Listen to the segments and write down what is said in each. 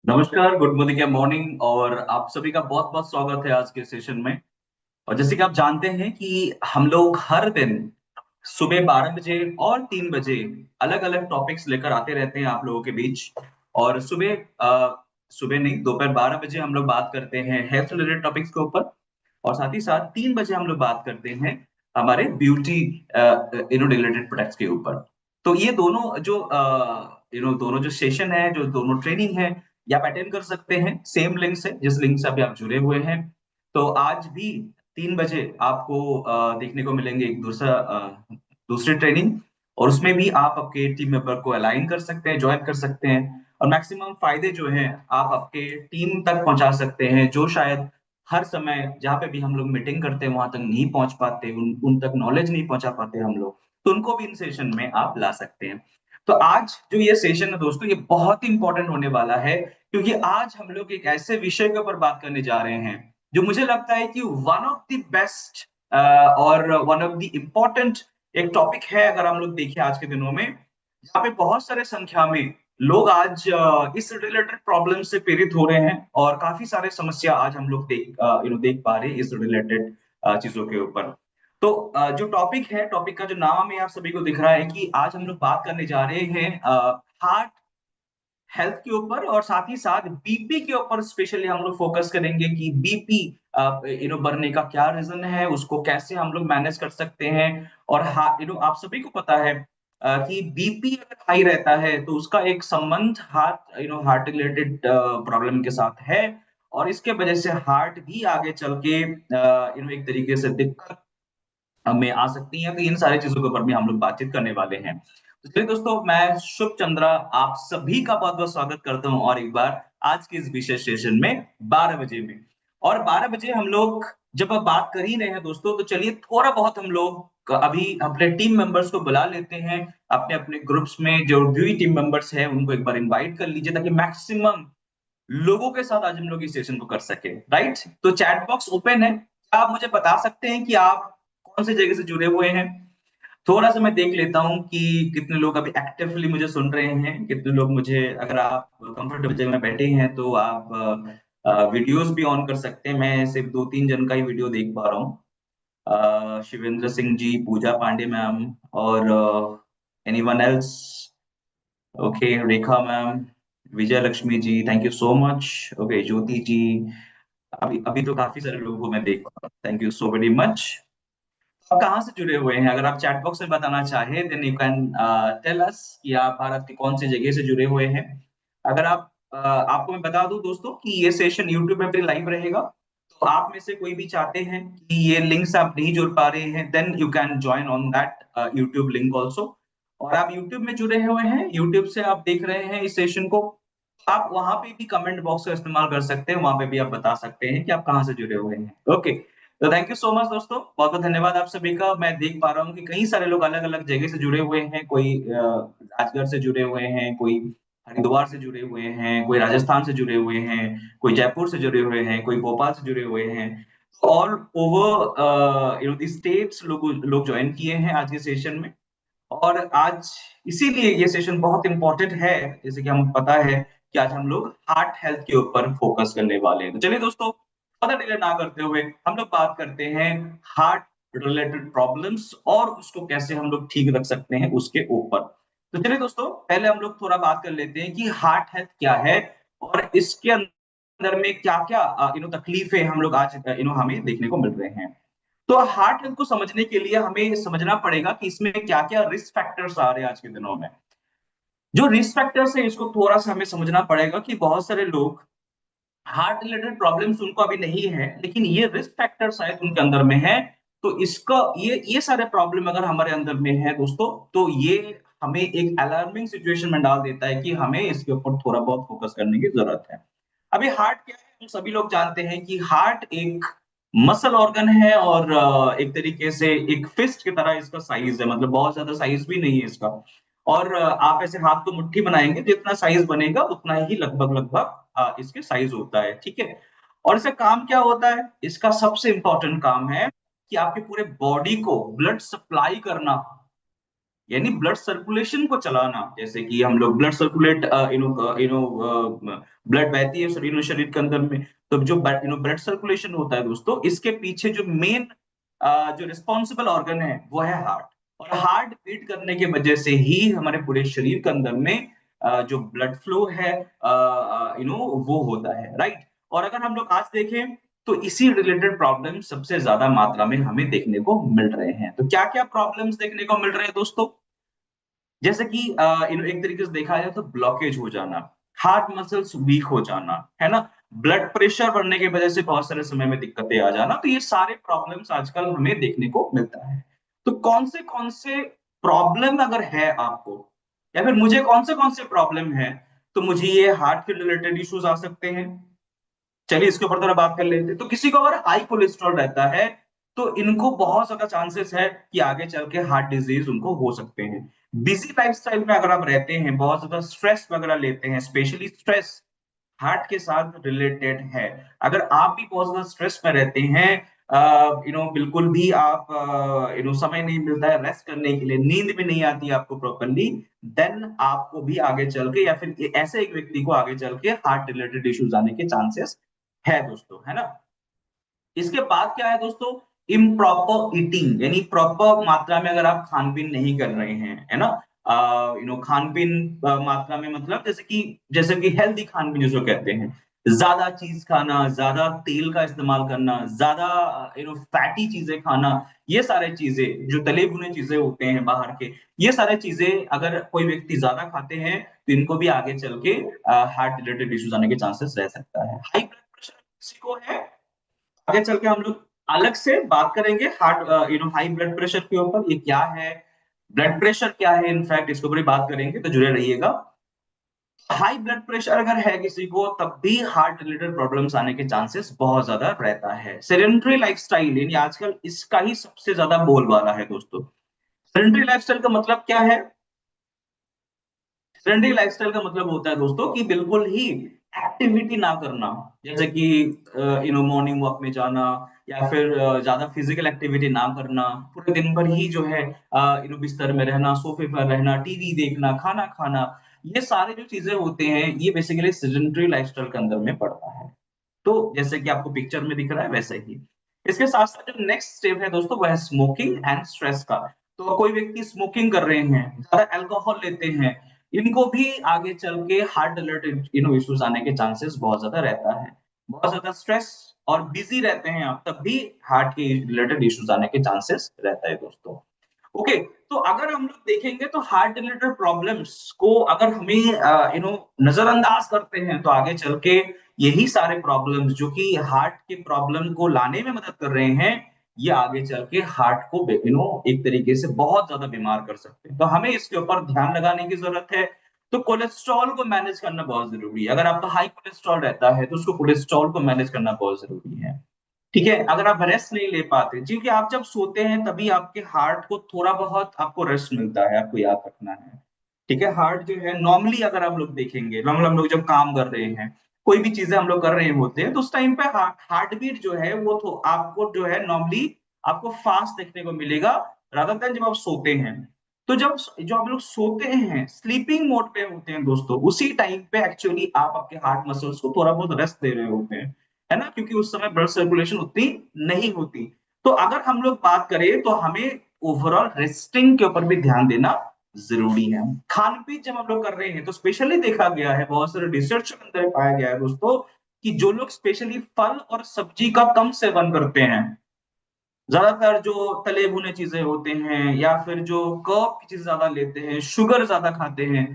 नमस्कार, good morning या morning और आप सभी का बहुत-बहुत स्वागत है आज के सेशन में। और जैसे कि आप जानते हैं कि हम लोग हर दिन सुबह 12 बजे और 3 बजे अलग-अलग टॉपिक्स लेकर आते रहते हैं आप लोगों के बीच। और सुबह नहीं, दोपहर 12 बजे हम लोग बात करते हैं हेल्थ रिलेटेड टॉपिक्स के ऊपर और साथ ही साथ 3 बजे हम लोग बात करते हैं हमारे ब्यूटी रिलेटेड प्रोडक्ट्स के ऊपर। तो ये दोनों जो सेशन है, जो दोनों ट्रेनिंग है, ये आप अटेंड कर सकते हैं सेम लिंक से, जिस लिंक से अभी आप जुड़े हुए हैं। तो आज भी 3 बजे आपको देखने को मिलेंगे एक दूसरी ट्रेनिंग और उसमें भी आप आपके टीम मेंबर को अलाइन कर सकते हैं, जॉइन कर सकते हैं और मैक्सिमम फ़ायदे जो हैं आप आपके टीम तक पहुँचा सकते हैं, जो शायद हर समय जहाँ पे भी हम लोग मीटिंग करते हैं, वहाँ तक नहीं पहुँच पाते, उन उन तक नॉलेज नहीं पहुँचा पाते हम लोग, तो उनको भी इन सेशन में आप ला सकते हैं। तो आज जो ये सेशन है दोस्तों, ये बहुत ही इम्पोर्टेंट होने वाला है क्योंकि आज हम लोग एक ऐसे विषय के ऊपर बात करने जा रहे हैं, जो मुझे लगता है कि वन ऑफ द बेस्ट और वन ऑफ द इम्पोर्टेंट एक टॉपिक है अगर हम लोग देखें आज के दिनों में, जहाँ पे बहुत सारे संख्या में लोग आज इस रिलेटेड प्रॉब्लम से पीड़ित हो रहे हैं और काफ़ी सारे समस्या आज हम लोग देख पा रहे हैं इस रिलेटेड चीज़ों के ऊपर। तो जो टॉपिक है, टॉपिक का जो नाम है आप सभी को दिख रहा है कि आज हम लोग बात करने जा रहे हैं हार्ट हेल्थ के ऊपर और साथ ही साथ बीपी के ऊपर स्पेशली हम लोग फोकस करेंगे कि बीपी बढ़ने का क्या रीजन है, उसको कैसे हम लोग मैनेज कर सकते हैं और आप सभी को पता है कि बीपी अगर हाई रहता है तो उसका एक संबंध हार्ट रिलेटेड प्रॉब्लम के साथ है और इसके वजह से हार्ट भी आगे चल के एक तरीके से दिक्कत में आ सकती हैं, तो इन सारी चीज़ों के ऊपर भी हम लोग बातचीत करने वाले हैं। तो चलिए दोस्तों, मैं शुभ चंद्रा आप सभी का बहुत-बहुत स्वागत करता हूँ और एक बार आज के इस विशेष सेशन में 12 बजे में। और 12 बजे हम लोग जब अब बात कर ही रहे हैं दोस्तों, तो चलिए थोड़ा-बहुत हम लोग अभी अपने टीम मेंबर्स को बुला लेते हैं, अपने-अपने ग्रुप्स में जो भी टीम मेंबर्स हैं, उनको एक बार इनवाइट कर लीजिए ताकि मैक्सिमम लोगों के साथ आज हम लोग इस सेशन को कर सकें, राइट? तो चैट बॉक्स ओपन है। क्या आप मुझे बता सकते हैं कि आप कौन सी जगह से जुड़े हुए हैं? थोड़ा-सा मैं देख लेता हूँ कि कितने लोग अभी एक्टिवली मुझे सुन रहे हैं, कितने लोग मुझे अगर आप कंफर्टेबल जगह में बैठे हैं तो आप वीडियोज़ भी ऑन कर सकते हैं। मैं सिर्फ 2-3 जन का ही वीडियो देख पा रहा हूँ। शिवेंद्र सिंह जी, पूजा पांडे मैम और anyone else? Okay, Rekha ma'am, Vijay Lakshmi ji, thank you so much. Okay, Jyoti ji, अभी अभी तो काफ़ी सारे लोगों को मैं देख पा रहा हूँ। Thank you so very much. आप कहाँ से जुड़े हुए हैं? अगर आप चैट बॉक्स में बताना चाहें then you can tell us कि आप भारत की कौन सी जगह से जुड़े हुए हैं। अगर आपको मैं बता दूँ दोस्तों कि ये सेशन यूट्यूब पे भी लाइव रहेगा। तो आप में से कोई भी चाहते हैं कि ये लिंक से आप नहीं जुड़ पा रहे हैं then you can join on that YouTube link also और आप यूट्यूब में जुड़े हुए हैं, यूट्यूब से आप देख रहे हैं इस सेशन को, आप वहां पे भी कमेंट बॉक्स का इस्तेमाल कर सकते हैं, वहां पे भी आप बता सकते हैं कि आप कहाँ से जुड़े हुए हैं। ओके, तो थैंक यू सो मच दोस्तों, बहुत बहुत धन्यवाद आप सभी का। मैं देख पा रहा हूँ कि कई सारे लोग अलग अलग जगह से जुड़े हुए हैं, कोई राजगढ़ से जुड़े हुए हैं, कोई हरिद्वार से जुड़े हुए हैं, कोई राजस्थान से जुड़े हुए हैं, कोई जयपुर से जुड़े हुए हैं, कोई भोपाल से जुड़े हुए हैं। ऑल ओवर द स्टेट्स लोग लोग ज्वाइन किए हैं आज के सेशन में। और आज इसीलिए ये सेशन बहुत इंपॉर्टेंट है, जैसे कि हम पता है कि आज हम लोग हार्ट हेल्थ के ऊपर फोकस करने वाले हैं। तो चलिए दोस्तों, ज्यादा डिले ना करते हुए हम लोग बात करते हैं हार्ट रिलेटेड प्रॉब्लम्स और उसको कैसे हम लोग ठीक रख सकते हैं उसके ऊपर। तो चलिए दोस्तों, पहले हम लोग थोड़ा बात कर लेते हैं कि हार्ट हेल्थ क्या है और इसके अंदर में क्या क्या तकलीफें हम लोग आज हमें देखने को मिल रहे हैं। तो हार्ट हेल्थ को समझने के लिए हमें समझना पड़ेगा कि इसमें क्या-क्या रिस्क फैक्टर्स आ रहे हैं आज के दिनों में। जो रिस्क फैक्टर्स है इसको थोड़ा-सा हमें समझना पड़ेगा कि बहुत सारे लोग हार्ट रिलेटेड प्रॉब्लम्स उनको अभी नहीं है, लेकिन ये रिस्क फैक्टर शायद उनके अंदर में है। तो इसका ये सारे प्रॉब्लम अगर हमारे अंदर में है दोस्तों, तो ये हमें एक अलार्मिंग सिचुएशन में डाल देता है कि हमें इसके ऊपर थोड़ा बहुत फोकस करने की जरूरत है। अभी हार्ट क्या है, हम सभी लोग जानते हैं कि हार्ट एक मसल ऑर्गन है और एक तरीके से एक फिस्ट की तरह इसका साइज है, मतलब बहुत ज्यादा साइज भी नहीं है इसका। और आप ऐसे हाथ को मुट्ठी बनाएंगे, जितना साइज बनेगा उतना ही लगभग लगभग इसके साइज होता है, ठीक है। और इसका काम क्या होता है, इसका सबसे इंपॉर्टेंट काम है कि आपके पूरे बॉडी को ब्लड सप्लाई करना, यानी ब्लड सर्कुलेशन को चलाना। जैसे कि हम लोग ब्लड सर्कुलेट ब्लड बहती है शरीर के अंदर में, तो जो ब्लड सर्कुलेशन होता है दोस्तों, इसके पीछे जो मेन जो रिस्पॉन्सिबल ऑर्गन है वो है हार्ट। और हार्ट बीट करने की वजह से ही हमारे पूरे शरीर के अंदर में जो ब्लड फ्लो है वो होता है, राइट। और अगर हम लोग आज देखें तो इसी रिलेटेड प्रॉब्लम सबसे ज्यादा मात्रा में हमें देखने को मिल रहे हैं। तो क्या क्या प्रॉब्लम्स देखने को मिल रहे हैं दोस्तों, जैसे कि एक तरीके से देखा जाए तो ब्लॉकेज हो जाना, हार्ट मसल्स वीक हो जाना, है ना, ब्लड प्रेशर बढ़ने की वजह से बहुत सारे समय में दिक्कतें आ जाना। तो ये सारे प्रॉब्लम्स आजकल हमें देखने को मिलता है। तो कौन से प्रॉब्लम अगर है आपको, या फिर मुझे कौन से प्रॉब्लम है, तो मुझे ये हार्ट के रिलेटेड इश्यूज आ सकते हैं। चलिए इसके ऊपर थोड़ा बात कर लेते हैं। तो किसी को अगर हाई कोलेस्ट्रॉल रहता है, तो इनको बहुत ज्यादा चांसेस है कि आगे चल के हार्ट डिजीज उनको हो सकते हैं। बिजी लाइफस्टाइल में अगर आप रहते हैं, बहुत ज्यादा स्ट्रेस वगैरह लेते हैं, स्पेशली स्ट्रेस हार्ट के साथ रिलेटेड है। अगर आप भी बहुत ज्यादा स्ट्रेस में रहते हैं, बिल्कुल भी आप समय नहीं मिलता है रेस्ट करने के लिए, नींद भी नहीं आती आपको प्रॉपरली, देन आपको भी आगे चल के, या फिर ऐसे एक व्यक्ति को आगे चल के हार्ट रिलेटेड इश्यूज आने के चांसेस है दोस्तों, है ना। इसके बाद क्या है दोस्तों, इम्प्रॉपर ईटिंग, यानी प्रॉपर मात्रा में अगर आप खान पीन नहीं कर रहे हैं, है ना, खान पीन मात्रा में मतलब जैसे कि हेल्दी खान पीन जिसको कहते हैं, ज्यादा चीज खाना, ज्यादा तेल का इस्तेमाल करना, ज्यादा फैटी चीजें खाना, ये सारे चीजें जो तले भुने चीजें होते हैं बाहर के, ये सारे चीजें अगर कोई व्यक्ति ज्यादा खाते हैं, तो इनको भी आगे चल के हार्ट रिलेटेड इश्यूज आने के चांसेस रह सकता है। हाई ब्लड प्रेशर किसी को है, आगे चल के हम लोग अलग से बात करेंगे हार्ट हाई ब्लड प्रेशर के ऊपर, ये क्या है, ब्लड प्रेशर क्या है, इनफैक्ट इसके ऊपर ही बात करेंगे, तो जुड़े रहिएगा। हाई ब्लड प्रेशर अगर है किसी को, तब भी हार्ट रिलेटेड प्रॉब्लम्स आने के चांसेस बहुत ज्यादा रहता है। सेडेंटरी लाइफस्टाइल, यानी आजकल इसका ही सबसे ज्यादा बोलबाला है दोस्तों। सेडेंटरी लाइफस्टाइल का मतलब क्या है, ट्रेंडी लाइफस्टाइल का मतलब होता है दोस्तों कि बिल्कुल ही एक्टिविटी ना करना, जैसे कि मॉर्निंग वॉक में जाना, या फिर ज्यादा फिजिकल एक्टिविटी ना करना, पूरे दिन भर ही जो है बिस्तर में रहना, सोफे पर रहना, टीवी देखना, खाना खाना, ये सारे जो चीजें होते हैं ये बेसिकली सेडेंटरी लाइफस्टाइल के अंदर में पड़ता है। तो जैसे कि आपको पिक्चर में दिख रहा है वैसे ही, इसके साथ साथ जो नेक्स्ट स्टेप है दोस्तों वो है स्मोकिंग एंड स्ट्रेस का। तो कोई व्यक्ति स्मोकिंग कर रहे हैं, ज्यादा अल्कोहल लेते हैं, इनको भी आगे चल के हार्ट रिलेटेड इश्यूज आने के चांसेस बहुत ज्यादा रहता है। बहुत ज्यादा स्ट्रेस और बिजी रहते हैं आप, तब भी हार्ट के रिलेटेड इश्यूज आने के चांसेस रहता है दोस्तों। ओके, तो अगर हम लोग देखेंगे तो हार्ट रिलेटेड प्रॉब्लम्स को अगर हमें नजरअंदाज करते हैं, तो आगे चल के यही सारे प्रॉब्लम्स जो कि हार्ट के प्रॉब्लम को लाने में मदद कर रहे हैं, ये आगे चल के हार्ट को एक तरीके से बहुत ज्यादा बीमार कर सकते हैं। तो हमें इसके ऊपर ध्यान लगाने की जरूरत है। तो कोलेस्ट्रॉल को मैनेज करना बहुत जरूरी है। अगर आपका हाई कोलेस्ट्रॉल रहता है तो उसको कोलेस्ट्रॉल को मैनेज करना बहुत जरूरी है। ठीक है, अगर आप रेस्ट नहीं ले पाते, क्योंकि आप जब सोते हैं तभी आपके हार्ट को थोड़ा बहुत आपको रेस्ट मिलता है, आपको याद रखना है। ठीक है, हार्ट जो है नॉर्मली अगर आप लोग देखेंगे, नॉर्मल हम लोग जब काम कर रहे हैं, कोई भी चीजें हम लोग कर रहे होते हैं, तो उस टाइम पे हार्ट बीट जो है वो तो आपको जो है नॉर्मली आपको फास्ट देखने को मिलेगा, रादर देन जब आप सोते हैं। तो जब जो आप लोग सोते हैं, स्लीपिंग मोड पे होते हैं दोस्तों, उसी टाइम पे एक्चुअली आप आपके हार्ट मसल्स को थोड़ा बहुत रेस्ट दे रहे होते हैं, है ना, क्योंकि उस समय ब्लड सर्कुलेशन उतनी नहीं होती। तो अगर हम लोग बात करें तो हमें ओवरऑल रेस्टिंग के ऊपर भी ध्यान देना जरूरी है। खान पीन जब हम लोग कर रहे हैं तो स्पेशली देखा गया है, बहुत सारे रिसर्च के अंदर पाया गया है दोस्तों, कि जो लोग स्पेशली फल और सब्जी का कम सेवन करते हैं, ज्यादातर जो तले भुने चीजें होते हैं या फिर जो कर्ब की चीजें ज्यादा लेते हैं, शुगर ज्यादा खाते हैं,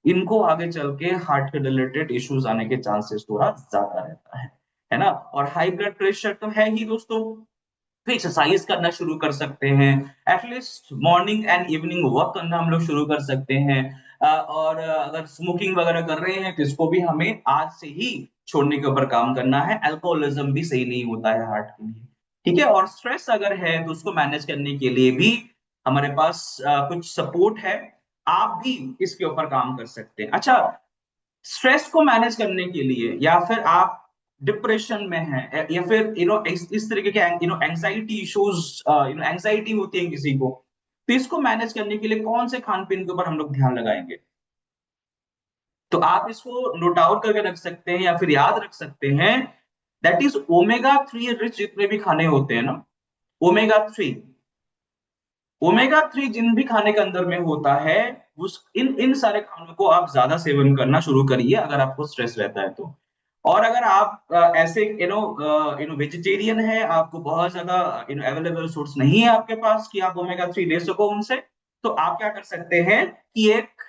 इनको आगे चल के हार्ट के रिलेटेड इश्यूज आने के चांसेस थोड़ा ज्यादा रहता है ना। और हाई ब्लड प्रेशर तो है ही दोस्तों, तो एक्सरसाइज करना शुरू कर सकते हैं। At least morning and evening walk करना हम लोग शुरू कर सकते हैं। और अगर स्मोकिंग वगैरह कर रहे हैं तो इसको भी हमें आज से ही छोड़ने के ऊपर काम करना है। अल्कोहलिज्म भी सही नहीं होता है हार्ट के लिए। ठीक है, और स्ट्रेस अगर है तो उसको मैनेज करने के लिए भी हमारे पास कुछ सपोर्ट है। आप भी इसके ऊपर काम कर सकते हैं। अच्छा, स्ट्रेस को मैनेज करने के लिए, या फिर आप डिप्रेशन में हैं, या फिर इस तरीके के एंजाइटी इश्यूज, एंजाइटी होती है किसी को, तो इसको मैनेज करने के लिए कौन से खान पीन के ऊपर हम लोग ध्यान लगाएंगे? तो आप इसको नोट आउट करके रख सकते हैं या फिर याद रख सकते हैं। दैट इज ओमेगा 3 रिच जितने भी खाने होते हैं ना, ओमेगा 3, ओमेगा 3 जिन भी खाने के अंदर में होता है, उस इन इन सारे खानों को आप ज्यादा सेवन करना शुरू करिए अगर आपको स्ट्रेस रहता है तो। और अगर आप ऐसे वेजिटेरियन है, आपको बहुत ज्यादा अवेलेबल सोर्स नहीं है आपके पास कि आप ओमेगा 3 ले सको उनसे, तो आप क्या कर सकते हैं कि एक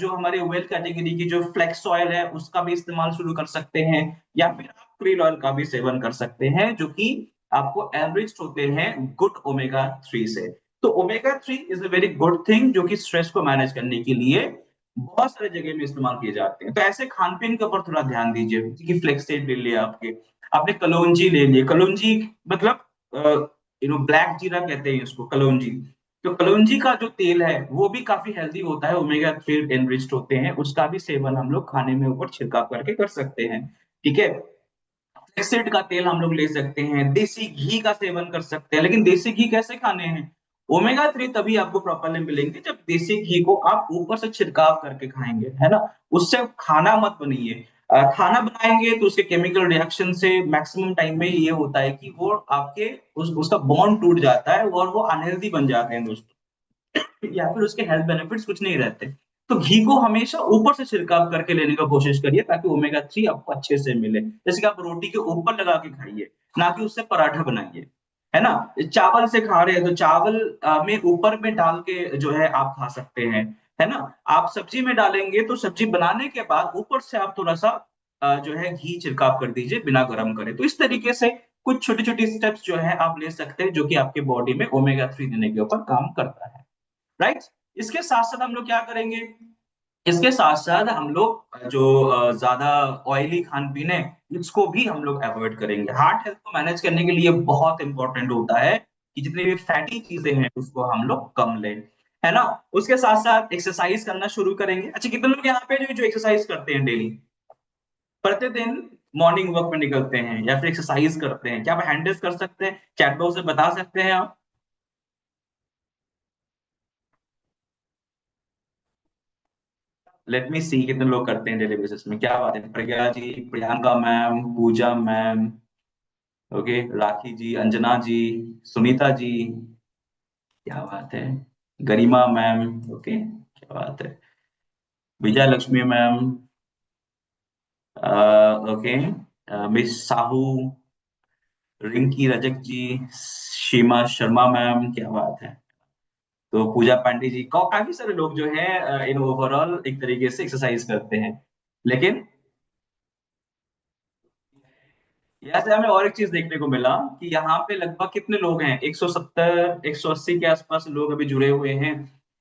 जो हमारे वेल कैटेगरी की जो फ्लेक्स ऑयल है उसका भी इस्तेमाल शुरू कर सकते हैं, या फिर आप क्रील ऑयल का भी सेवन कर सकते हैं, जो कि आपको एवरेज होते हैं गुड ओमेगा 3 से। तो omega 3 is a very good thing, जो कि स्ट्रेस को मैनेज करने के लिए बहुत सारे जगह में इस्तेमाल किए जाते हैं। तो ऐसे खान पीन के ऊपर थोड़ा ध्यान दीजिए कि फ्लेक्सेड ले लिया आपके, आपने कलौंजी ले लिए, कलौंजी मतलब ब्लैक जीरा कहते हैं इसको, कलौंजी। तो कलौंजी का जो तेल है वो भी काफी हेल्दी होता है, ओमेगा 3 एनरिच्ड होते हैं, उसका भी सेवन हम लोग खाने में ऊपर छिड़काव करके कर सकते हैं। ठीक है, फ्लैक्सीड का तेल हम लोग ले सकते हैं, देसी घी का सेवन कर सकते हैं। लेकिन देसी घी कैसे खाने हैं? ओमेगा 3 तभी आपको प्रॉपरली मिलेंगे जब देसी घी को आप ऊपर से छिड़काव करके खाएंगे, है ना। उससे खाना मत बनाइए। खाना बनाएंगे तो उसके केमिकल रिएक्शन से मैक्सिमम टाइम में ये होता है कि वो आपके उसका बॉन्ड टूट जाता है और वो अनहेल्दी बन जाते हैं दोस्तों, या फिर उसके हेल्थ बेनिफिट्स कुछ नहीं रहते। तो घी को हमेशा ऊपर से छिड़काव करके लेने का कोशिश करिए ताकि ओमेगा 3 आपको अच्छे से मिले। जैसे कि आप रोटी के ऊपर लगा के खाइए, ना कि उससे पराठा बनाइए, है ना। चावल से खा रहे हैं तो चावल में ऊपर में डाल के जो है आप खा सकते हैं, है ना। आप सब्जी में डालेंगे तो सब्जी बनाने के बाद ऊपर से आप थोड़ा सा जो है घी छिड़काव कर दीजिए बिना गर्म करे। तो इस तरीके से कुछ छोटी छोटी स्टेप्स जो है आप ले सकते हैं, जो कि आपके बॉडी में ओमेगा 3 देने के ऊपर काम करता है। राइट। इसके साथ साथ हम लोग क्या करेंगे? इसके साथ साथ हम लोग जो ज्यादा ऑयली खान पीन है, इसको भी हम लोग अवॉइड करेंगे। हार्ट हेल्थ को मैनेज करने के लिए बहुत इंपॉर्टेंट होता है कि जितनी भी फैटी चीजें हैं उसको हम लोग कम लें, है ना। उसके साथ साथ एक्सरसाइज करना शुरू करेंगे। अच्छा, कितने लोग यहाँ पे जो एक्सरसाइज करते हैं डेली, प्रतिदिन मॉर्निंग वॉक में निकलते हैं या फिर एक्सरसाइज करते हैं? क्या आप हैंडल्स कर सकते हैं? चैट बॉक्स में बता सकते हैं आप। लेट मी सी कितने लोग करते हैं डेली बेसिस में। क्या बात है, Pragya ji, Priyanka ma'am, Puja ma'am, okay, Rakhi ji, Anjana ji, Sunita ji, क्या बात है, गरिमा मैम, ओके, क्या बात है, Vijay Lakshmi ma'am, okay, miss Sahu, Rinki Rajak ji, Seema Sharma ma'am, क्या बात है। तो पूजा पांडे जी, काफी सारे लोग जो है इन ओवरऑल एक तरीके से एक्सरसाइज करते हैं। लेकिन ऐसे हमें और एक चीज देखने को मिला कि यहाँ पे लगभग कितने लोग हैं, 170 180 के आसपास लोग अभी जुड़े हुए हैं।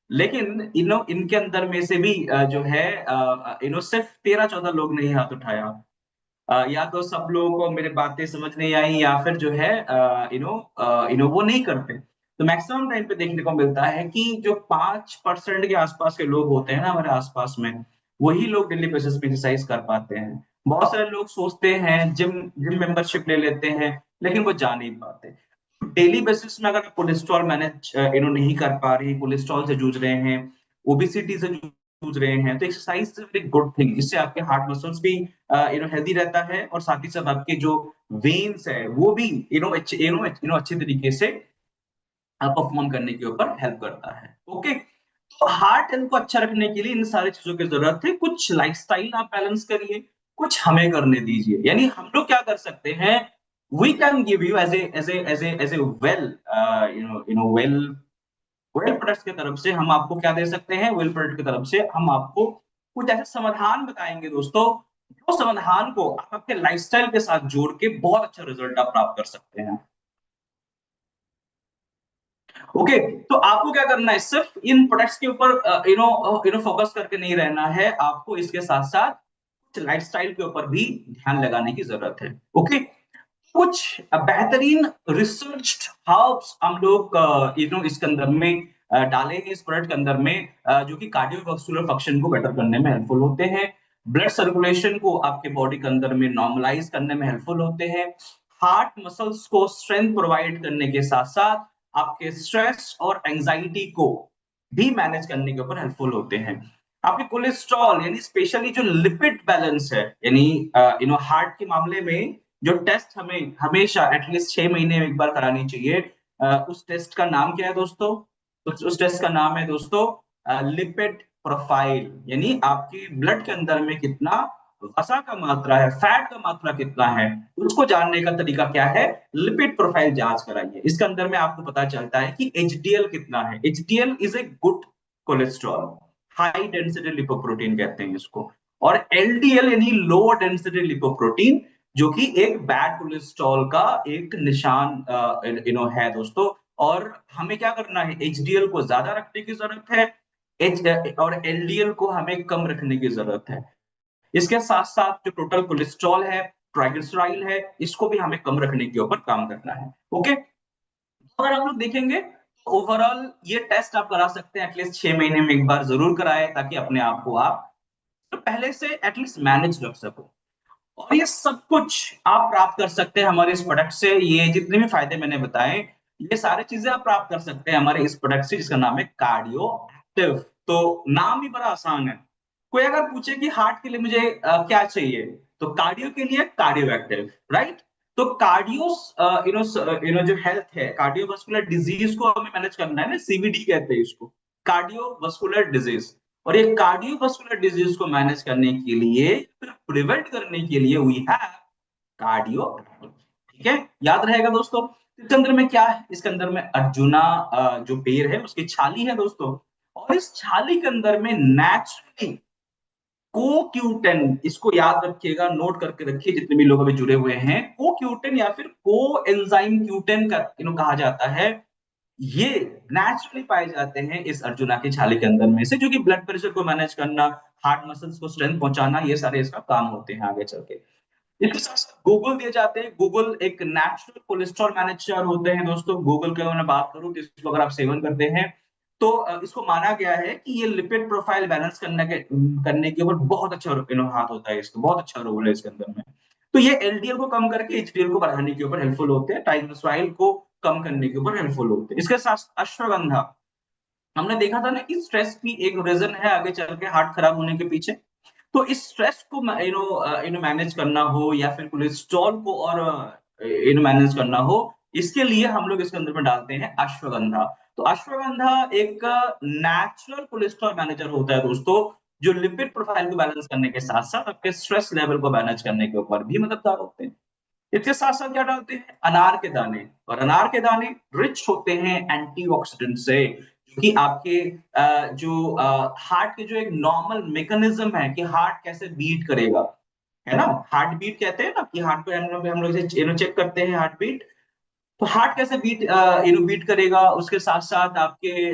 लेकिन इनके अंदर में से भी जो है सिर्फ 13-14 लोग ने ही हाथ उठाया। या तो सब लोगों को मेरी बातें समझ नहीं आई, या फिर जो है वो नहीं करते। तो मैक्सिमम टाइम पे देखने को मिलता है कि जो 5% के आसपास के लोग होते हैं ना हमारे आसपास में, वही लोग डेली बेसिस पे एक्सरसाइज कर पाते हैं। बहुत सारे लोग सोचते हैं जिम जिम मेंबरशिप ले लेते हैं, लेकिन वो जा नहीं पाते। डेली बेसिस में अगर कोलेस्ट्रॉल मैनेज नहीं कर पा रही, कोलेस्ट्रॉल से जूझ रहे हैं, ओबेसिटी से जूझ रहे हैं, तो exercise is very good thing. इससे आपके हार्ट मसल्स भी हेल्दी रहता है, और साथ ही साथ आपके जो वेन्स है वो भी अच्छे तरीके से परफॉर्म करने के ऊपर हेल्प करता है। ओके, तो हार्ट हेल्थ को अच्छा रखने के लिए इन सारी चीजों की जरूरत है। कुछ लाइफस्टाइल आप बैलेंस करिए, कुछ हमें करने दीजिए। यानी हम लोग क्या कर सकते हैं, we can give you as a well well well products की तरफ से हम आपको क्या दे सकते हैं, वेल प्रोडक्ट की तरफ से हम आपको कुछ ऐसे समाधान बताएंगे दोस्तों, जो समाधान को आप आपके लाइफस्टाइल के साथ जोड़ के बहुत अच्छा रिजल्ट आप प्राप्त कर सकते हैं। ओके, तो आपको क्या करना है, सिर्फ इन प्रोडक्ट्स के ऊपर फोकस करके नहीं रहना है, आपको इसके साथ साथ लाइफस्टाइल के ऊपर भी ध्यान लगाने की जरूरत है। ओके, कुछ बेहतरीन रिसर्च हर्ब्स हम लोग इसके अंदर में डालेंगे, इस प्रोडक्ट के अंदर में, जो कि कार्डियोवास्कुलर फंक्शन को बेटर करने में हेल्पफुल होते हैं, ब्लड सर्कुलेशन को आपके बॉडी के अंदर में नॉर्मलाइज करने में हेल्पफुल होते हैं, हार्ट मसल्स को स्ट्रेंथ प्रोवाइड करने के साथ साथ आपके स्ट्रेस और एंजाइटी को भी मैनेज करने के ऊपर हेल्पफुल होते हैं। आपके कोलेस्ट्रॉल यानी स्पेशली जो लिपिड बैलेंस है, यानी हार्ट के मामले में जो टेस्ट हमें हमेशा एटलीस्ट 6 महीने में एक बार करानी चाहिए, उस टेस्ट का नाम क्या है दोस्तों? उस टेस्ट का नाम है दोस्तों लिपिड प्रोफाइल। यानी आपकी ब्लड के अंदर में कितना वसा का मात्रा है, फैट का मात्रा कितना है, उसको जानने का तरीका क्या है, लिपिड प्रोफाइल जांच कराइए। इसके अंदर में आपको पता चलता है कि एचडीएल कितना है। HDL is a good cholesterol, high density lipoprotein कहते हैं इसको। और एलडीएल यानी लो डेंसिटी लिपोप्रोटीन, जो कि एक बैड कोलेस्ट्रॉल का एक निशान है दोस्तों। और हमें क्या करना है, एचडीएल को ज्यादा रखने की जरूरत है, और एलडीएल को हमें कम रखने की जरूरत है। इसके साथ साथ जो टोटल कोलेस्ट्रॉल है, ट्राइग्लिसराइड है, इसको भी हमें कम रखने के ऊपर काम करना है। ओके, अगर हम लोग देखेंगे तो ओवरऑल ये टेस्ट आप करा सकते हैं, एटलीस्ट 6 महीने में एक बार जरूर कराएं, ताकि अपने आप को आप तो पहले से एटलीस्ट मैनेज रख सको। और ये सब कुछ आप प्राप्त कर सकते हैं हमारे इस प्रोडक्ट से। ये जितने भी फायदे मैंने बताए, ये सारी चीजें आप प्राप्त कर सकते हैं हमारे इस प्रोडक्ट से, जिसका नाम है कार्डियो एक्टिव। तो नाम ही बड़ा आसान है। कोई अगर पूछे कि हार्ट के लिए मुझे क्या चाहिए, तो कार्डियो के लिए कार्डियो एक्टिव, राइट? तो कार्डियो जो हेल्थ है, कार्डियोवास्कुलर डिजीज को हमें मैनेज करना है ना, सीवीडी कहते हैं इसको, कार्डियोवास्कुलर डिजीज। और ये कार्डियोवास्कुलर डिजीज को मैनेज करने के लिए, फिर प्रिवेंट करने के लिए वी हैव कार्डियो। ठीक है, याद रहेगा दोस्तों। इसके अंदर में क्या है, इसके अंदर में अर्जुना जो पेड़ है उसकी छाली है दोस्तों। और इस छाली के अंदर में नेचुरली कोक्यूटेन, इसको याद रखिएगा, नोट करके रखिए जितने भी लोग अभी जुड़े हुए हैं, कोक्यूटेन या फिर को एंजाइम क्यूटेन का कहा जाता है। ये नेचुरली पाए जाते हैं इस अर्जुना की छाली के अंदर में से, जो कि ब्लड प्रेशर को मैनेज करना, हार्ट मसल्स को स्ट्रेंथ पहुंचाना, ये सारे इसका काम होते हैं आगे चल के। इसके साथ साथ गूगल दिए जाते हैं। गूगल एक नेचुरल कोलेस्ट्रॉल मैनेजर होते हैं दोस्तों। गूगल की अगर मैं बात करूं तो इसको अगर आप सेवन करते हैं, तो इसको माना गया है कि ये लिपिड प्रोफाइल बैलेंस करने के ऊपर बहुत अच्छा हाथ होता है, इसका बहुत अच्छा रोल है इसके अंदर में। तो ये एलडीएल को कम करके एचडीएल को बढ़ाने के ऊपर हेल्पफुल होते हैं, ट्राइग्लिसराइड को कम करने के ऊपर हेल्पफुल होते हैं। इसके साथ अश्वगंधा, हमने देखा था ना कि स्ट्रेस भी एक रीजन है आगे चल के हार्ट खराब होने के पीछे। तो इस स्ट्रेस को मैनेज करना हो, या फिर कोलेस्ट्रॉल को और मैनेज करना हो, इसके लिए हम लोग इसके अंदर में डालते हैं अश्वगंधा। तो अश्वगंधा एक नेचुरल कोलेस्ट्रॉल मैनेजर होता है दोस्तों, जो लिपिड प्रोफाइल को बैलेंस करने के साथ साथ आपके स्ट्रेस लेवल को मैनेज करने के ऊपर भी मददगार होते हैं। इसके साथ साथ क्या डालते हैं, अनार के दाने। और अनार के दाने रिच होते हैं एंटीऑक्सीडेंट से, जो कि आपके जो हार्ट के जो एक नॉर्मल मैकेनिज्म है कि हार्ट कैसे बीट करेगा, है ना। हार्ट बीट कहते हैं ना कि हार्ट पे हम लोग चेक करते हैं हार्ट बीट। तो हार्ट कैसे बीट बीट करेगा, उसके साथ साथ आपके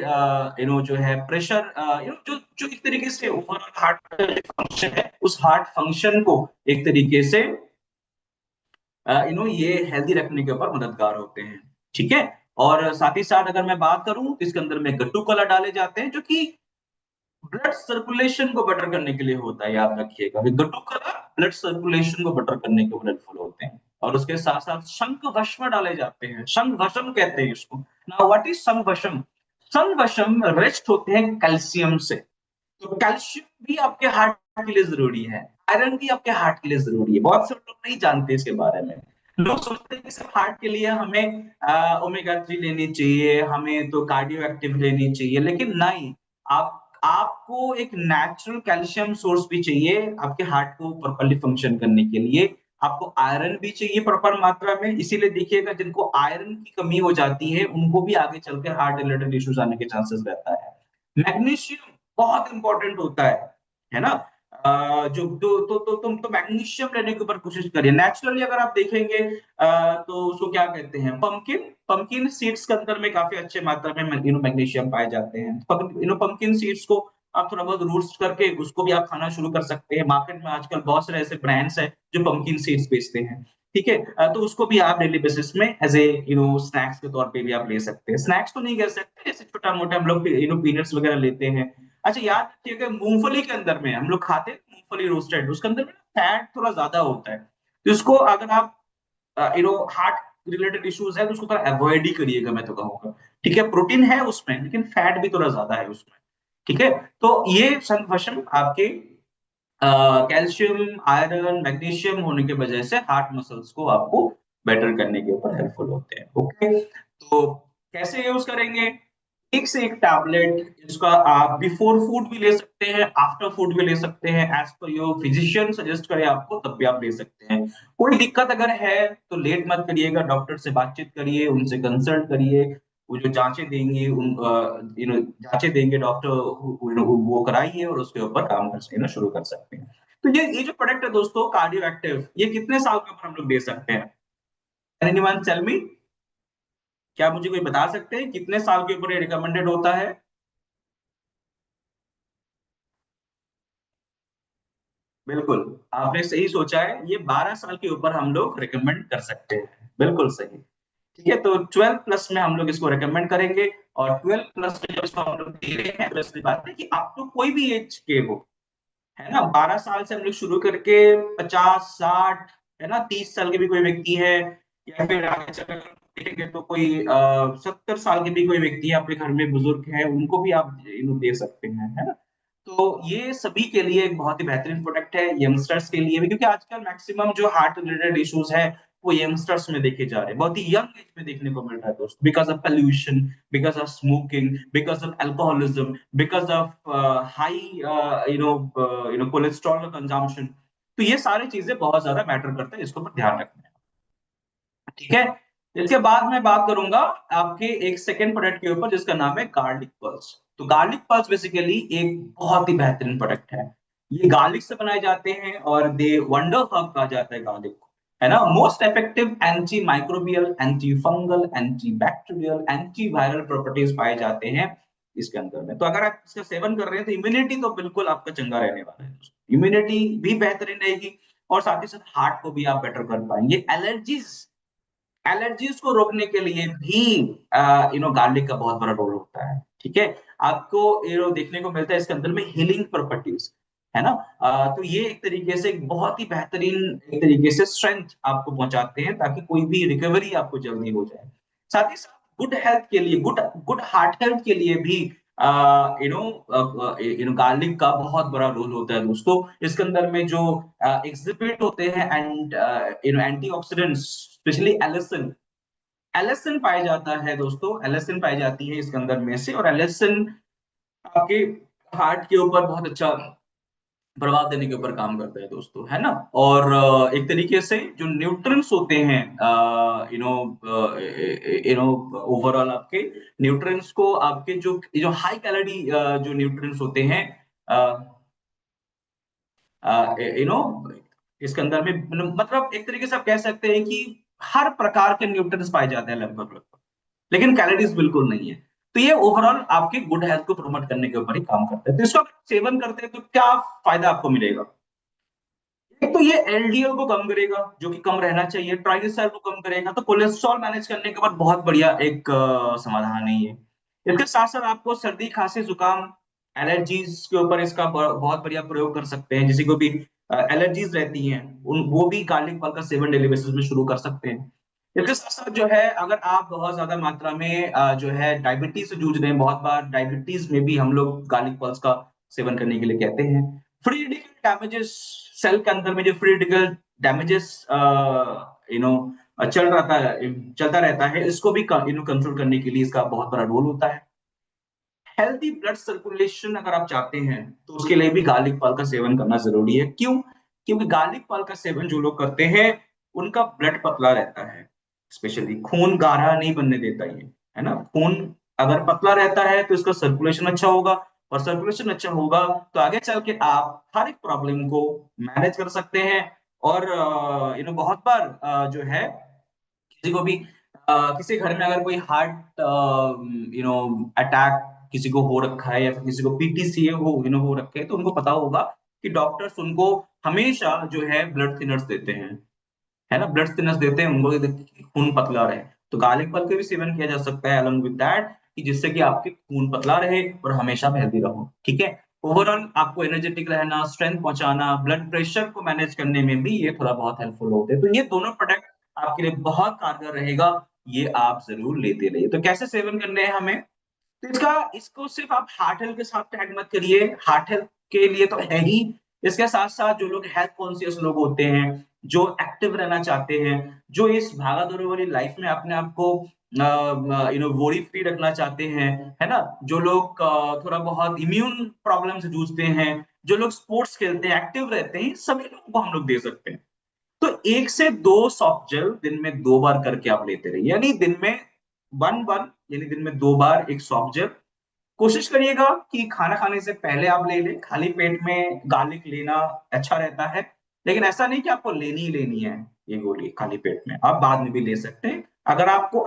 जो है प्रेशर, जो जो एक तरीके से ओवरऑल हार्ट का फंक्शन है, उस हार्ट फंक्शन को एक तरीके से ये हेल्दी रखने के ऊपर मददगार होते हैं। ठीक है। और साथ ही साथ अगर मैं बात करूं तो इसके अंदर में गट्टू कलर डाले जाते हैं, जो कि ब्लड सर्कुलेशन को बेटर करने के लिए होता है। याद रखिएगा कि गट्टू कलर ब्लड सर्कुलेशन को बेटर करने के हेल्पफुल होते हैं। और उसके साथ साथ शंख भस्म डाले जाते हैं, शंख भस्म कहते हैं इसको। नाउ व्हाट इज शंख भस्म? शंख भस्म रिस्ट होते हैं कैल्शियम से। तो कैल्शियम भी आपके हार्ट के लिए जरूरी है, आयरन भी आपके हार्ट के लिए जरूरी है। बहुत से लोग नहीं जानते इसके बारे में। लोग सोचते हैं कि सिर्फ हार्ट के लिए हमें ओमेगा 3 लेनी चाहिए, हमें तो कार्डियो एक्टिव लेनी चाहिए, लेकिन नहीं। आप आपको एक नेचुरल कैल्शियम सोर्स भी चाहिए आपके हार्ट को प्रॉपर्ली फंक्शन करने के लिए। आपको आयरन भी चाहिए प्रॉपर मात्रा में। इसीलिए देखिएगा जिनको आयरन की कमी हो जाती है उनको भी आगे चलकर हार्ट रिलेटेड इश्यूज आने के चांसेस रहता है। मैग्नीशियम बहुत इंपॉर्टेंट होता है ना। जो तो तुम तो मैग्नीशियम लेने के ऊपर कोशिश करिए। नेचुरली अगर आप देखेंगे तो उसको क्या कहते हैं, पंपकिन पंपकिन सीड्स के अंदर में काफी अच्छे मात्रा में मैग्नीशियम पाए जाते हैं। पंपकिन सीड्स को आप थोड़ा बहुत रोस्ट करके उसको भी आप खाना शुरू कर सकते हैं। मार्केट में आजकल बहुत सारे ऐसे ब्रांड्स हैं जो पंपकिन सीड्स बेचते हैं। ठीक है। तो उसको भी आप डेली बेसिस में एज ए स्नैक्स के तौर पे भी आप ले सकते हैं। स्नैक्स तो नहीं कह सकते, जैसे छोटा मोटा हम लोग पीनट्स वगैरह लेते हैं। अच्छा, याद रखिएगा मूंगफली के अंदर में हम लोग खाते हैं मूंगफली रोस्टेड, उसके अंदर में फैट थोड़ा ज्यादा होता है। तो इसको अगर आप हार्ट रिलेटेड इश्यूज है तो उसको थोड़ा अवॉइड ही करिएगा, मैं तो कहूंगा। ठीक है। प्रोटीन है उसमें लेकिन फैट भी थोड़ा ज्यादा है उसमें। ठीक है। तो ये संभशम आपके कैल्शियम, आयरन, मैग्नीशियम होने की वजह से हार्ट मसल्स को आपको बेटर करने के ऊपर हेल्पफुल होते हैं। ओके। तो कैसे यूज करेंगे? एक से एक टैबलेट इसका आप बिफोर फूड भी ले सकते हैं, आफ्टर फूड भी ले सकते हैं। As per your physician suggest करे आपको तब भी आप ले सकते हैं। कोई दिक्कत अगर है तो लेट मत करिएगा, डॉक्टर से बातचीत करिए, उनसे कंसल्ट करिए। वो जो जांचें देंगे उन जांचें देंगे डॉक्टर, वो कराइए और उसके ऊपर काम कर शुरू कर सकते हैं। तो ये जो प्रोडक्ट है दोस्तों कार्डियो एक्टिव, ये कितने साल के ऊपर हम लोग दे सकते हैं? Anyone tell me? क्या मुझे कोई बता सकते हैं कितने साल के ऊपर ये रिकमेंडेड होता है? बिल्कुल, आपने सही सोचा है। ये 12 साल के ऊपर हम लोग रिकमेंड कर सकते हैं। बिल्कुल सही। ठीक है। तो 12+ में हम लोग इसको रिकमेंड करेंगे। और 12+ में जब इसको हम लोग दे रहे हैं तो इसकी बात है कि आप तो कोई भी एज के हो, है ना। 12 साल से हम लोग शुरू करके 50, 60, है ना, 30 साल के भी कोई व्यक्ति है, या फिर आगे चलकर देखेंगे तो कोई 70 साल के भी कोई व्यक्ति है आपके घर में बुजुर्ग है, उनको भी आप दे सकते हैं, है ना। तो ये सभी के लिए एक बहुत ही बेहतरीन प्रोडक्ट है, यंगस्टर्स के लिए भी, क्योंकि आजकल मैक्सिमम जो हार्ट रिलेटेड इश्यूज है वो यंगस्टर्स में देखे जा रहे हैं, बहुत ही यंग एज में देखने को मिल रहा है दोस्तों, because of pollution, because of smoking, because of alcoholism, because of high cholesterol का कंजम्पशन। तो ये सारी चीजें बहुत ज्यादा मैटर करते हैं, इसके ऊपर ध्यान रखना है। ठीक है। इसके बाद मैं बात करूंगा आपके एक सेकेंड प्रोडक्ट के ऊपर जिसका नाम है गार्लिक पल्स। तो गार्लिक पल्स बेसिकली एक बहुत ही बेहतरीन प्रोडक्ट है। ये गार्लिक से बनाए जाते हैं और दे वंडर हर्ब कहा जाता है गार्लिक को, है ना। Most effective anti microbial, anti fungal, anti bacterial, anti viral properties पाए जाते हैं इसके अंदर में। तो अगर आप इसका सेवन कर रहे हैं तो इम्यूनिटी तो बिल्कुल आपका चंगा रहने वाला है, इम्यूनिटी भी बेहतरीन रहेगी। और साथ ही साथ हार्ट को भी आप बेटर कर पाएंगे। एलर्जीज को रोकने के लिए भी गार्लिक का बहुत बड़ा रोल होता है। ठीक है। आपको देखने को मिलता है इसके अंदर में हीलिंग प्रॉपर्टीज, है ना। तो ये एक तरीके से एक बहुत ही बेहतरीन एक तरीके से स्ट्रेंथ आपको पहुंचाते हैं ताकि कोई भी रिकवरी आपको जल्दी हो जाए। साथ ही साथ गुड हेल्थ के लिए, गुड गुड हार्ट हेल्थ के लिए भी गार्लिक का बहुत बड़ा रोल होता है दोस्तों। इसके अंदर में जो एग्जिबिट होते हैं and antioxidants, specially allicin, allicin पाया जाता है दोस्तों, एलिसिन पाई जाती है इसके अंदर में से। और एलिसिन आपके हार्ट के ऊपर बहुत अच्छा प्रभाव देने के ऊपर काम करता है दोस्तों, है ना। और एक तरीके से जो न्यूट्रिएंट्स होते हैं ओवरऑल आपके न्यूट्रिएंट्स को, आपके जो जो हाई कैलोरी जो न्यूट्रिएंट्स होते हैं, यू नो इसके अंदर में मतलब एक तरीके से आप कह सकते हैं कि हर प्रकार के न्यूट्रिएंट्स पाए जाते हैं लगभग लगभग, लेकिन कैलोरीज बिल्कुल नहीं है। तो ये ओवरऑल आपके गुड हेल्थ को प्रमोट करने के ऊपर ही काम करते हैं। तो इसको आप सेवन करते हैं तो क्या फायदा आपको मिलेगा? एक तो ये एलडीएल को कम करेगा, जो कि कम रहना चाहिए, ट्राइग्लिसराइड को कम करेगा, तो कोलेस्ट्रॉल मैनेज करने के बाद बहुत बढ़िया एक समाधान है ये। इसके साथ साथ आपको सर्दी खांसी जुकाम एलर्जीज के ऊपर इसका बहुत बढ़िया प्रयोग कर सकते हैं। किसी को भी एलर्जीज रहती हैं उन वो भी गार्लिक फल का सेवन डेली बेसिस में शुरू कर सकते हैं। इसके साथ साथ जो है, अगर आप बहुत ज्यादा मात्रा में जो है डायबिटीज से जूझ रहे हैं, बहुत बार डायबिटीज में भी हम लोग गार्लिक पल्स का सेवन करने के लिए कहते हैं। फ्री रेडिकल डैमेजेस, सेल के अंदर में जो free radical damages you know चलता रहता है, इसको भी कंट्रोल करने के लिए इसका बहुत बड़ा रोल होता है। हेल्थी ब्लड सर्कुलेशन अगर आप चाहते हैं तो उसके लिए भी गार्लिक फल का सेवन करना जरूरी है। क्यों? क्योंकि गार्लिक फल का सेवन जो लोग करते हैं उनका ब्लड पतला रहता है, स्पेशली खून गाढ़ा नहीं बनने देता ये, है ना। खून अगर पतला रहता है तो इसका सर्कुलेशन अच्छा होगा, और सर्कुलेशन अच्छा होगा तो आगे चल के आप हर एक प्रॉब्लम को मैनेज कर सकते हैं। और बहुत बार जो है किसी को भी किसी घर में अगर कोई हार्ट अटैक किसी को हो रखा है, या फिर किसी को पीटीसीए हो रखे है, तो उनको पता होगा कि डॉक्टर्स उनको हमेशा जो है ब्लड थिनर्स देते हैं, है ना। ब्लड थिनर्स देते हैं उनको कि खून पतला रहे। तो गार्लिक फल का भी सेवन किया जा सकता है अलॉन्ग विद दैट, कि जिससे कि आपके खून पतला रहे और हमेशा हेल्दी रहो, ठीक है। ओवरऑल आपको एनर्जेटिक रहना, स्ट्रेंथ पहुंचाना, ब्लड प्रेशर को मैनेज करने में भी ये थोड़ा बहुत हेल्पफुल होते हैं। तो ये दोनों प्रोडक्ट आपके लिए बहुत कारगर रहेगा, ये आप जरूर लेते रहिए। तो कैसे सेवन करने हैं हमें? तो इसको सिर्फ आप हार्ट हेल्थ के साथ टैग मत करिए, हार्ट हेल्थ के लिए तो है ही। इसके साथ साथ जो लोग हेल्थ कॉन्शियस लोग होते हैं, जो एक्टिव रहना चाहते हैं, जो इस भागा दौड़ी वाली लाइफ में अपने आप को वोरी फ्री रखना चाहते हैं, है ना, जो लोग थोड़ा बहुत इम्यून प्रॉब्लम से जूझते हैं, जो लोग स्पोर्ट्स खेलते हैं, एक्टिव रहते हैं, सभी लोगों को हम लोग दे सकते हैं। तो 1 से 2 सॉफ्ट जेल दिन में 2 बार करके आप लेते रहिए, यानी दिन में वन वन, यानी दिन में 2 बार एक सॉफ्ट जेल। कोशिश करिएगा कि खाना खाने से पहले आप ले लें, खाली पेट में गार्लिक लेना अच्छा रहता है। लेकिन ऐसा नहीं कि आपको लेनी ही लेनी है ये गोली खाली पेट में, आप बाद में भी ले सकते हैं। अगर आपको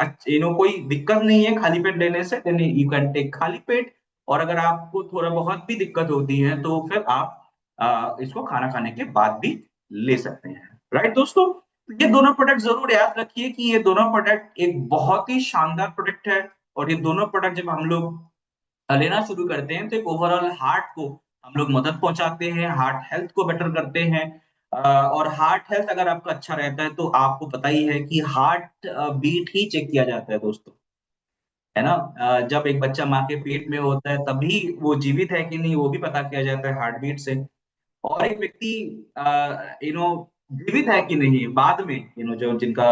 कोई दिक्कत नहीं है खाली पेट लेने से, देन यू कैन टेक खाली पेट। और अगर आपको थोड़ा बहुत भी दिक्कत होती है तो फिर आप इसको खाना खाने के बाद भी ले सकते हैं। राइट दोस्तों, तो ये दोनों प्रोडक्ट जरूर याद रखिए कि ये दोनों प्रोडक्ट एक बहुत ही शानदार प्रोडक्ट है। और ये दोनों प्रोडक्ट जब हम लोग लेना शुरू करते हैं तो एक ओवरऑल हार्ट को हम लोग मदद पहुंचाते हैं, हार्ट हेल्थ को बेटर करते हैं। और हार्ट हेल्थ अगर आपका अच्छा रहता है तो आपको पता ही है कि हार्ट बीट ही चेक किया जाता है दोस्तों, है ना। जब एक बच्चा माँ के पेट में होता है तभी वो जीवित है कि नहीं वो भी पता किया जाता है हार्ट बीट से। और एक व्यक्ति यू नो जीवित है कि नहीं बाद में जो जिनका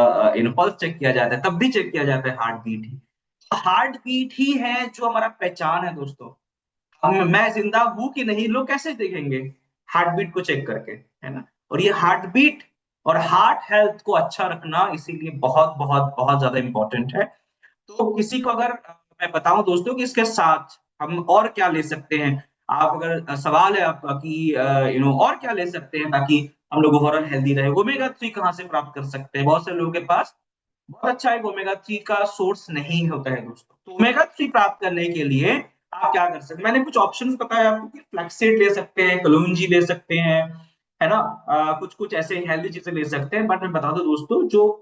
पल्स चेक किया जाता है तब भी चेक किया जाता है हार्ट बीट ही। हार्ट बीट ही है जो हमारा पहचान है दोस्तों। हम मैं जिंदा हूं कि नहीं लोग कैसे देखेंगे? हार्ट बीट को चेक करके, है ना। और ये हार्ट बीट और हार्ट हेल्थ को अच्छा रखना इसीलिए बहुत बहुत बहुत ज्यादा इंपॉर्टेंट है। तो किसी को अगर मैं बताऊं दोस्तों कि इसके साथ हम और क्या ले सकते हैं, आप अगर सवाल है आपका कि और क्या ले सकते हैं ताकि हम लोग ओवरऑल हेल्दी रहे, ओमेगा 3 कहाँ से प्राप्त कर सकते हैं? बहुत से लोगों के पास बहुत अच्छा एक ओमेगा 3 का सोर्स नहीं होता है दोस्तों। तो ओमेगा 3 प्राप्त करने के लिए आप क्या कर सकते हैं? मैंने कुछ ऑप्शंस बताया आपको कि फ्लैक्सीड ले सकते हैं, कलौंजी ले सकते हैं, है ना। कुछ कुछ ऐसे हेल्दी चीजें ले सकते हैं। बट मैं बता दूं दोस्तों, जो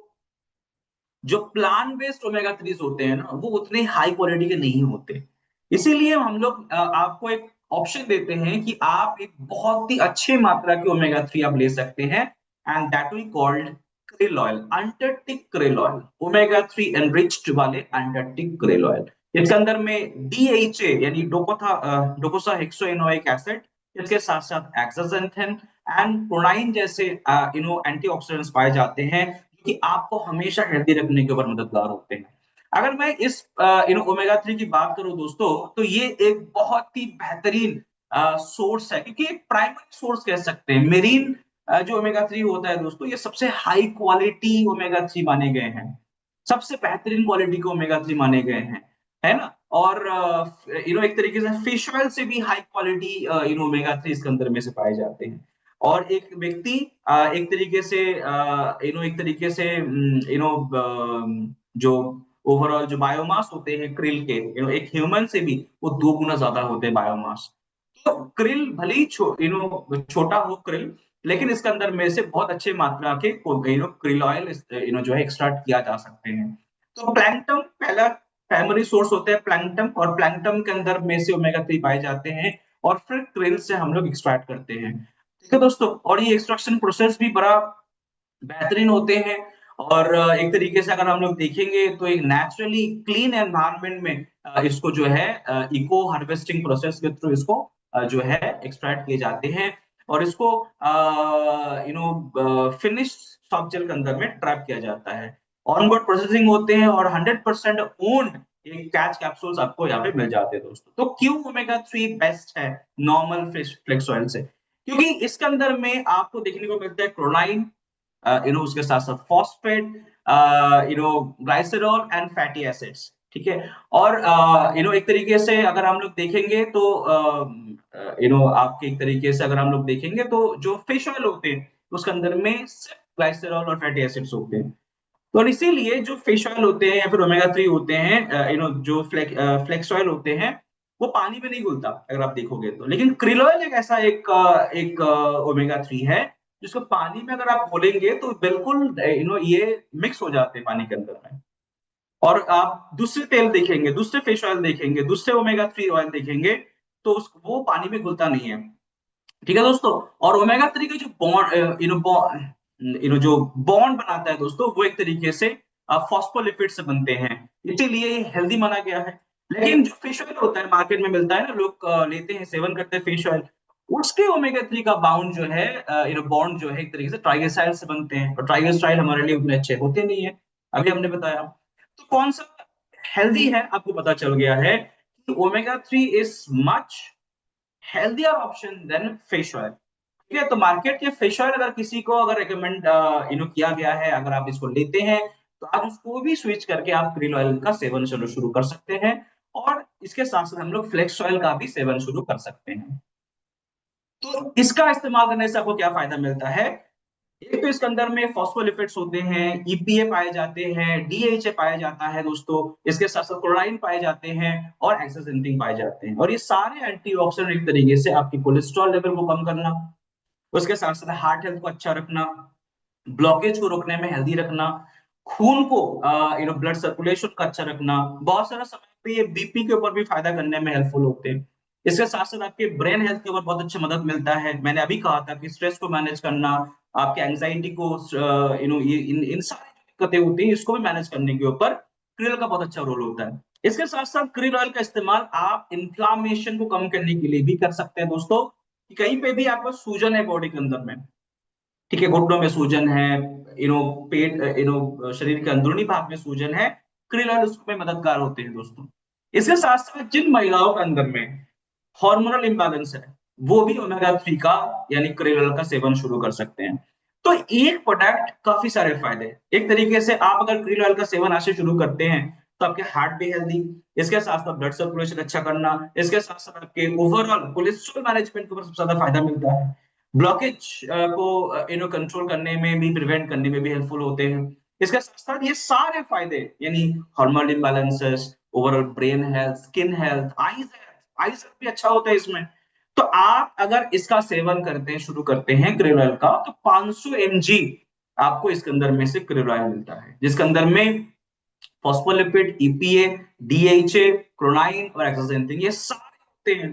जो प्लांट बेस्ड ओमेगा 3 होते हैं ना वो उतने हाई क्वालिटी के नहीं होते। इसीलिए हम लोग आपको एक ऑप्शन देते हैं कि आप एक बहुत ही अच्छी मात्रा के ओमेगा 3 आप ले सकते हैं, and that we called krill oil, Antarctic krill oil, omega 3 enriched वाले अंटार्कटिक क्रेल ऑयल। इसके अंदर में डीएचए यानी डोकोसा हेक्सोएनोइक एसिड, इसके साथ साथ एक्साजेंथेन एंड प्रोनाइन जैसे एंटीऑक्सीडेंट्स पाए जाते हैं, कि आपको हमेशा हेल्दी रखने के ऊपर मददगार होते हैं। अगर मैं इस ओमेगा 3 की बात करूं दोस्तों, तो ये एक बहुत ही बेहतरीन सोर्स है, क्योंकि एक प्राइमरी सोर्स कह सकते हैं। मेरीन जो ओमेगा 3 होता है दोस्तों, ये सबसे हाई क्वालिटी ओमेगा 3 माने गए हैं, सबसे बेहतरीन क्वालिटी के ओमेगा 3 माने गए हैं, है ना। और एक तरीके से फिश ऑयल से भी हाई क्वालिटी ओमेगा 3 इसके अंदर में से पाए जाते हैं। और एक व्यक्ति एक तरीके से एक तरीके से जो ओवरऑल जो बायोमास होते हैं क्रिल के, एक ह्यूमन से भी वो 2 गुना ज्यादा होते हैं बायोमास। तो क्रिल भले ही छोटा हो क्रिल, लेकिन इसके अंदर में से बहुत अच्छे मात्रा के क्रिल ऑयल जो है एक्सट्रैक्ट किया जा सकते हैं। तो प्लैंकटन पहला प्राइमरी सोर्स होता है प्लैंकटन, और प्लैंकटन के अंदर में से ओमेगा 3 पाए जाते हैं, और फिर क्रिल से हम लोग एक्सट्रैक्ट करते हैं। ठीक है दोस्तों, और ये एक्सट्रैक्शन प्रोसेस भी बड़ा बेहतरीन होते हैं। और एक तरीके से अगर हम लोग देखेंगे तो एक नेचुरली क्लीन एनवायरनमेंट में इसको जो है इको हार्वेस्टिंग प्रोसेस के थ्रू इसको जो है एक्सट्रैक्ट किए जाते हैं, और इसको फिनिश सॉफ्ट जेल के अंदर में ट्रैप किया जाता है। ऑनबोर्ड प्रोसेसिंग होते हैं, और 100% ओन्ड ये कैच कैप्सूल्स आपको यहाँ पे मिल जाते हैं दोस्तों। तो क्यों ओमेगा 3 बेस्ट है नॉर्मल फ्लेक्स ऑयल से? क्योंकि इसके अंदर में आपको देखने को मिलता है क्लोराइन, उसके साथ साथ phosphate, glycerol and fatty acids. ठीक है, और एक तरीके से अगर हम लोग देखेंगे तो आपके एक तरीके से अगर हम लोग देखेंगे तो जो फिश ऑयल होते हैं उसके अंदर में सिर्फ ग्लाइसरॉल और फैटी एसिड्स होते हैं। तो और इसीलिए जो फिश ऑयल होते हैं या फिर ओमेगा 3 होते हैं, जो फ्लेक्स ऑयल होते हैं, वो पानी में नहीं घुलता अगर आप देखोगे तो। लेकिन क्रिल ऑयल एक ऐसा एक ओमेगा 3 है जिसको पानी में अगर आप घोलेंगे तो बिल्कुल ये मिक्स हो जाते हैं पानी के अंदर में। और आप दूसरे तेल देखेंगे, दूसरे फिश ऑयल देखेंगे, दूसरे ओमेगा 3 ऑयल देखेंगे, तो वो पानी में घुलता नहीं है। ठीक है दोस्तों, और ओमेगा 3 का जो बॉन्ड जो बॉन्ड बनाता है दोस्तों, वो एक तरीके से फॉस्फोलिपिड से बनते हैं, इसीलिए हेल्दी माना गया है। लेकिन जो फिश ऑयल होता है मार्केट में मिलता है ना, लोग लेते हैं, सेवन करते हैं फिश ऑयल, उसके ओमेगा 3 का बाउंड जो है बॉन्ड जो है एक तरीके से ट्राइग्लिसराइड से बनते हैं, और ट्राइग्लिसराइड हमारे लिए उतने अच्छे होते नहीं है, अभी हमने बताया। तो कौन सा हेल्दी है आपको पता चल गया है कि omega 3 is much healthier option than fish oil. ठीक है, तो मार्केट के फिश ऑयल अगर किसी को अगर रिकमेंड किया गया है, अगर आप इसको लेते हैं, तो आप उसको भी स्विच करके आप क्रिल ऑयल का सेवन शुरू शुरू कर सकते हैं, और इसके साथ साथ हम लोग फ्लेक्स ऑयल का भी सेवन शुरू कर सकते हैं। तो इसका इस्तेमाल करने से आपको क्या फायदा मिलता है? एक तो इसके अंदर में फॉस्फोलिपिड्स होते हैं, ईपीए पाए जाते हैं, डीएचए पाया जाता है दोस्तों, इसके साथ साथ क्लोराइन पाए जाते हैं, और एक्साजिंथिन पाए जाते हैं, और ये सारे एंटीऑक्सीडेंट एक तरीके से आपकी कोलेस्ट्रॉल लेवल को कम करना, उसके साथ साथ हार्ट हेल्थ को अच्छा रखना, ब्लॉकेज को रोकने में हेल्दी रखना, खून को ब्लड सर्कुलेशन का अच्छा रखना, बहुत सारा समय पे ये बीपी के ऊपर भी फायदा करने में हेल्पफुल होते हैं। इसके साथ साथ आपके ब्रेन हेल्थ के ऊपर बहुत अच्छा मदद मिलता है। मैंने अभी कहा था कि स्ट्रेस को मैनेज करना, आपके एंजाइटी को ये इन सारी जो दिक्कतें होती हैं इसको भी मैनेज करने के ऊपर क्रिल का बहुत अच्छा रोल होता है। इसके साथ साथ क्रिल ऑयल का इस्तेमाल आप इन्फ्लामेशन को कम करने के लिए भी कर सकते हैं दोस्तों, कि कहीं पे भी आपको सूजन है बॉडी के अंदर में, ठीक है, घुटनों में सूजन है, पेट, शरीर के अंदरूनी भाग में सूजन है, क्रिल ऑयल उसमें मददगार होते हैं दोस्तों। इसके साथ साथ जिन महिलाओं के अंदर में हार्मोनल इम्बैलेंस है, वो भी ओमेगा 3 का यानी क्रिल ऑयल का सेवन शुरू कर सकते हैं। तो एक प्रोडक्ट काफी सारे फायदे, एक तरीके से आप अगर क्रिल ऑयल का सेवन आज से शुरू करते हैं तो आपके हार्ट भी हेल्दी, इसके साथ साथ ब्लड सर्कुलेशन अच्छा करना, इसके साथ साथ आपके ओवरऑल कोलेस्ट्रॉल मैनेजमेंट के ऊपर सबसे ज्यादा फायदा मिलता है, ब्लॉकेज को कंट्रोल करने में भी, प्रिवेंट करने में भी हेल्पफुल होते हैं। इसके साथ साथ ये सारे फायदे यानी hormonal imbalances, overall brain health, skin health, eyes health भी अच्छा होता है इसमें। तो आप अगर इसका सेवन करते हैं, शुरू करते हैं क्रिल ऑयल का, तो 500 mg आपको इसके अंदर में से क्रिल ऑयल मिलता है, जिसके अंदर में फॉस्फोलिपिड, ईपीए, डीएचए, क्लोराइन और एक्साजेंथिन ये सारे होते हैं।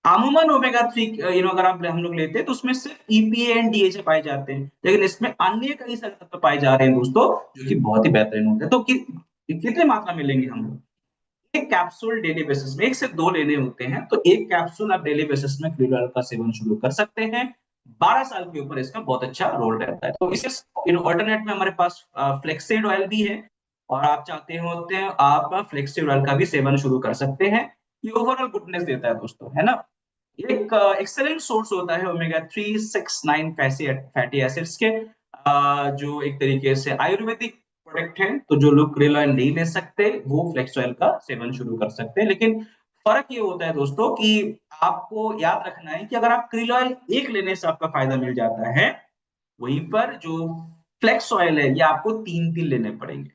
अमूमन ओमेगा 3 अगर आप हम लोग लेते हैं तो उसमें सिर्फ ईपीए एंड डीएचए पाए जाते हैं, लेकिन इसमें अन्य कई सारे तत्व पाए जा रहे हैं दोस्तों, जो कि बहुत ही बेहतरीन होते हैं। तो कितने मात्रा में लेंगे हम लोग? एक कैप्सूल डेली बेसिस में, 1 से 2 लेने होते हैं, तो एक कैप्सूल आप डेली बेसिस में क्रिल ऑयल का सेवन शुरू कर सकते हैं। 12 साल के ऊपर इसका बहुत अच्छा रोल रहता है। तो इसे ऑल्टरनेट में हमारे पास फ्लेक्सीड ऑयल भी है, और आप चाहते होते हैं आप फ्लेक्सीड ऑयल का भी सेवन शुरू कर सकते हैं। ये ओवरऑल गुडनेस देता है दोस्तों, है ना। एक एक्सेलेंट सोर्स होता है ओमेगा 369 फैटी एसिड्स के, जो एक तरीके से आयुर्वेदिक प्रोडक्ट है। तो जो लोग क्रिल ऑयल नहीं ले सकते वो फ्लेक्स ऑयल का सेवन शुरू कर सकते हैं, लेकिन फर्क ये होता है दोस्तों कि आपको याद रखना है कि अगर आप krill ऑयल एक लेने से आपका फायदा मिल जाता है, वहीं पर जो फ्लेक्स ऑयल है ये आपको 3-3 लेने पड़ेंगे।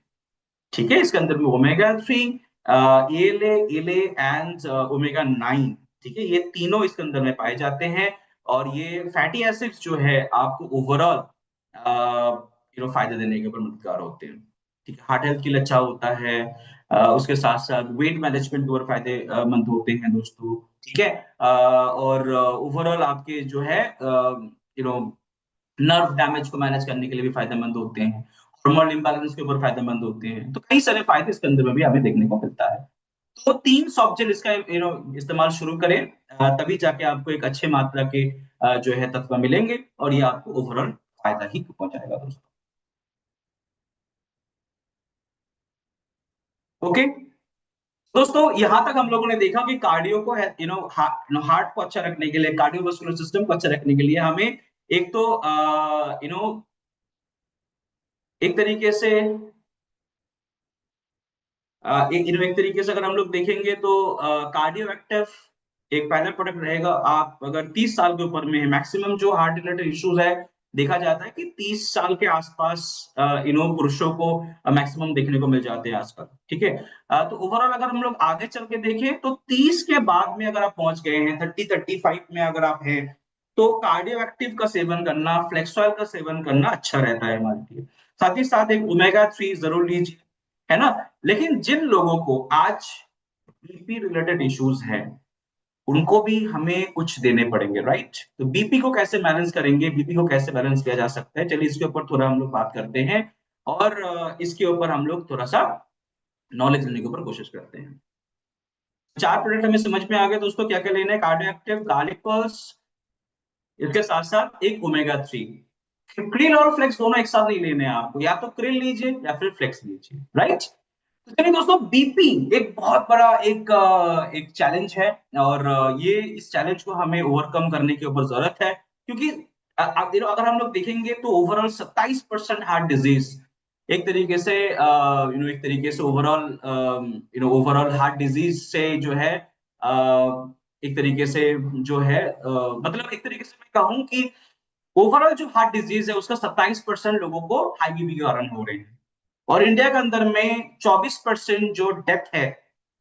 ठीक है, इसके अंदर भी omega 3, ALA, LA and omega 9, ठीक है, ये तीनों इसके अंदर में पाए जाते हैं। और ये फैटी एसिड्स जो है आपको ओवरऑल फायदे देने के ऊपर मददगार होते हैं। ठीक है, हार्ट हेल्थ के लिए अच्छा होता है। उसके साथ साथ वेट मैनेजमेंट के ऊपर फायदे मंद होते हैं दोस्तों। ठीक है, और ओवरऑल आपके जो है यू नो नर्व डैमेज को मैनेज करने के लिए भी फायदेमंद होते हैं, हार्मोनल इम्बैलेंस के ऊपर फायदेमंद होते हैं। तो कई सारे फायदे इसके अंदर में भी हमें देखने को मिलता है। तो 3 सॉफ्ट जेल इसका इस्तेमाल शुरू करें, तभी जाके आपको एक अच्छे मात्रा के जो है तत्व मिलेंगे और ये आपको ओवरऑल फायदा ही पहुंचाएगा दोस्तों। ओके दोस्तों, यहां तक हम लोगों ने देखा कि कार्डियो को हार्ट को अच्छा रखने के लिए, कार्डियोवास्कुलर सिस्टम को अच्छा रखने के लिए हमें एक तो एक तरीके से एक तरीके से अगर हम लोग देखेंगे तो कार्डियो एक्टिव एक पहला प्रोडक्ट रहेगा। आप अगर 30 साल के ऊपर में है, मैक्सिमम जो हार्ट रिलेटेड इश्यूज है देखा जाता है कि 30 साल के आसपास पुरुषों को मैक्सिमम देखने को मिल जाते हैं आजकल। ठीक है, तो ओवरऑल अगर हम लोग आगे चल के देखें तो 30 के बाद में अगर आप पहुंच गए हैं, 30-35 में अगर आप हैं, तो कार्डियो एक्टिव का सेवन करना, फ्लेक्स ऑयल का सेवन करना अच्छा रहता है हमारे लिए। साथ ही साथ एक ओमेगा 3 जरूर लीजिए, है ना। लेकिन जिन लोगों को आज बीपी रिलेटेड इश्यूज हैं, उनको भी हमें कुछ देने पड़ेंगे, राइट। तो बीपी को कैसे बैलेंस करेंगे, बीपी को कैसे बैलेंस किया जा सकता है, चलिए इसके ऊपर थोड़ा हम लोग बात करते हैं। और इसके ऊपर हम लोग थोड़ा सा नॉलेज लेने के ऊपर कोशिश करते हैं। 4 प्रोडक्ट हमें समझ में आ गए दोस्तों, क्या क्या लेना है। कार्डियो एक्टिव, गार्लिक पर्ल्स, इसके साथ साथ एक ओमेगा 3। क्रिल और फ्लेक्स दोनों एक साथ नहीं लेने हैं आपको, या तो क्रिल लीजिए या फिर फ्लेक्स लीजिए, राइट। तो चलिए दोस्तों, बीपी एक बहुत बड़ा एक चैलेंज है। और ये इस चैलेंज को हमें ओवरकम करने की ऊपर जरूरत है, क्योंकि अगर हम लोग देखेंगे तो ओवरऑल 27% हार्ट डिजीज एक तरीके से एक तरीके से ओवरऑल हार्ट डिजीज से जो है एक तरीके से जो है मतलब एक तरीके से मैं कहूँ कि ओवरऑल जो हार्ट डिजीज है उसका 27% लोगों को हाई बीपी के कारण हो रहे हैं। और इंडिया के अंदर में 24% जो डेथ है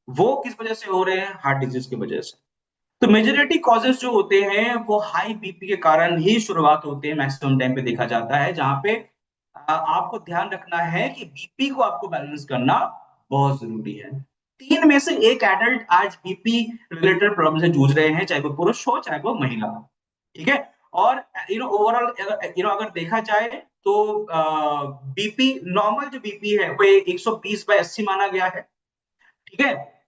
वो किस वजह से हो रहे हैं, हार्ट डिजीज की वजह से। तो मेजोरिटी कॉजेस जो होते हैं वो हाई बीपी के कारण ही शुरुआत होते हैं, मैक्सिमम टाइम पे देखा जाता है, जहां पे आपको ध्यान रखना है कि बीपी को आपको बैलेंस करना बहुत जरूरी है। 3 में से एक एडल्ट आज बीपी रिलेटेड प्रॉब्लम से जूझ रहे हैं, चाहे वो पुरुष हो चाहे वो महिला हो। ठीक है, और ओवरऑल अगर देखा जाए तो बीपी, नॉर्मल जो बीपी है वो 120/80 माना गया है। ठीक है,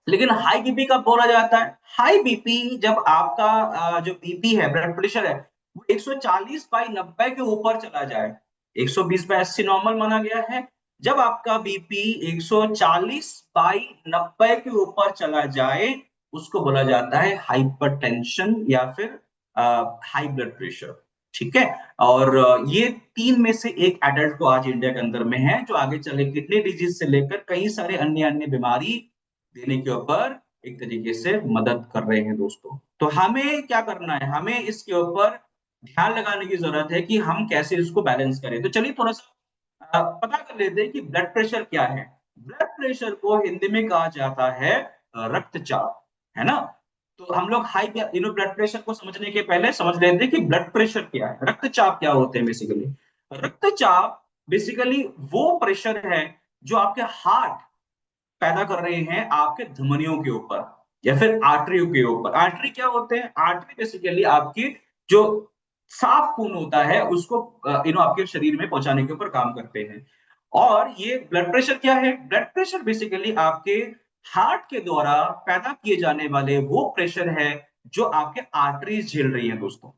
लेकिन हाई बीपी कब बोला जाता है, हाई बीपी जब आपका जो बीपी है, ब्लड प्रेशर है, वो 140/90 के ऊपर चला जाए। 120/80 नॉर्मल माना गया है। जब आपका बीपी 140/90 के ऊपर चला जाए, उसको बोला जाता है हाइपरटेंशन या फिर हाई ब्लड प्रेशर। ठीक है, और ये 3 में से एक एडल्ट को आज इंडिया के अंदर में है, जो आगे चले किडनी डिजीज से लेकर कई सारे अन्य अन्य बीमारी देने के ऊपर एक तरीके से मदद कर रहे हैं दोस्तों। तो हमें क्या करना है, हमें इसके ऊपर ध्यान लगाने की जरूरत है कि हम कैसे इसको बैलेंस करें। तो चलिए थोड़ा सा पता कर लेते हैं कि ब्लड प्रेशर क्या है। ब्लड प्रेशर को हिंदी में कहा जाता है रक्तचाप, है ना। तो हम लोग हाई ब्लड प्रेशर को समझने के पहले समझ लेते हैं कि ब्लड प्रेशर क्या है, रक्तचाप क्या होते हैं बेसिकली। रक्तचाप बेसिकली वो प्रेशर है जो आपके हार्ट पैदा कर रहे हैं आपके धमनियों के ऊपर या फिर आर्टरियों के ऊपर। आर्टरी क्या होते हैं, आर्टरी बेसिकली आपकी जो साफ खून होता है उसको आपके शरीर में पहुंचाने के ऊपर काम करते हैं। और ये ब्लड प्रेशर क्या है, ब्लड प्रेशर बेसिकली आपके हार्ट के द्वारा पैदा किए जाने वाले वो प्रेशर है जो आपके आर्टरीज झेल रही है दोस्तों,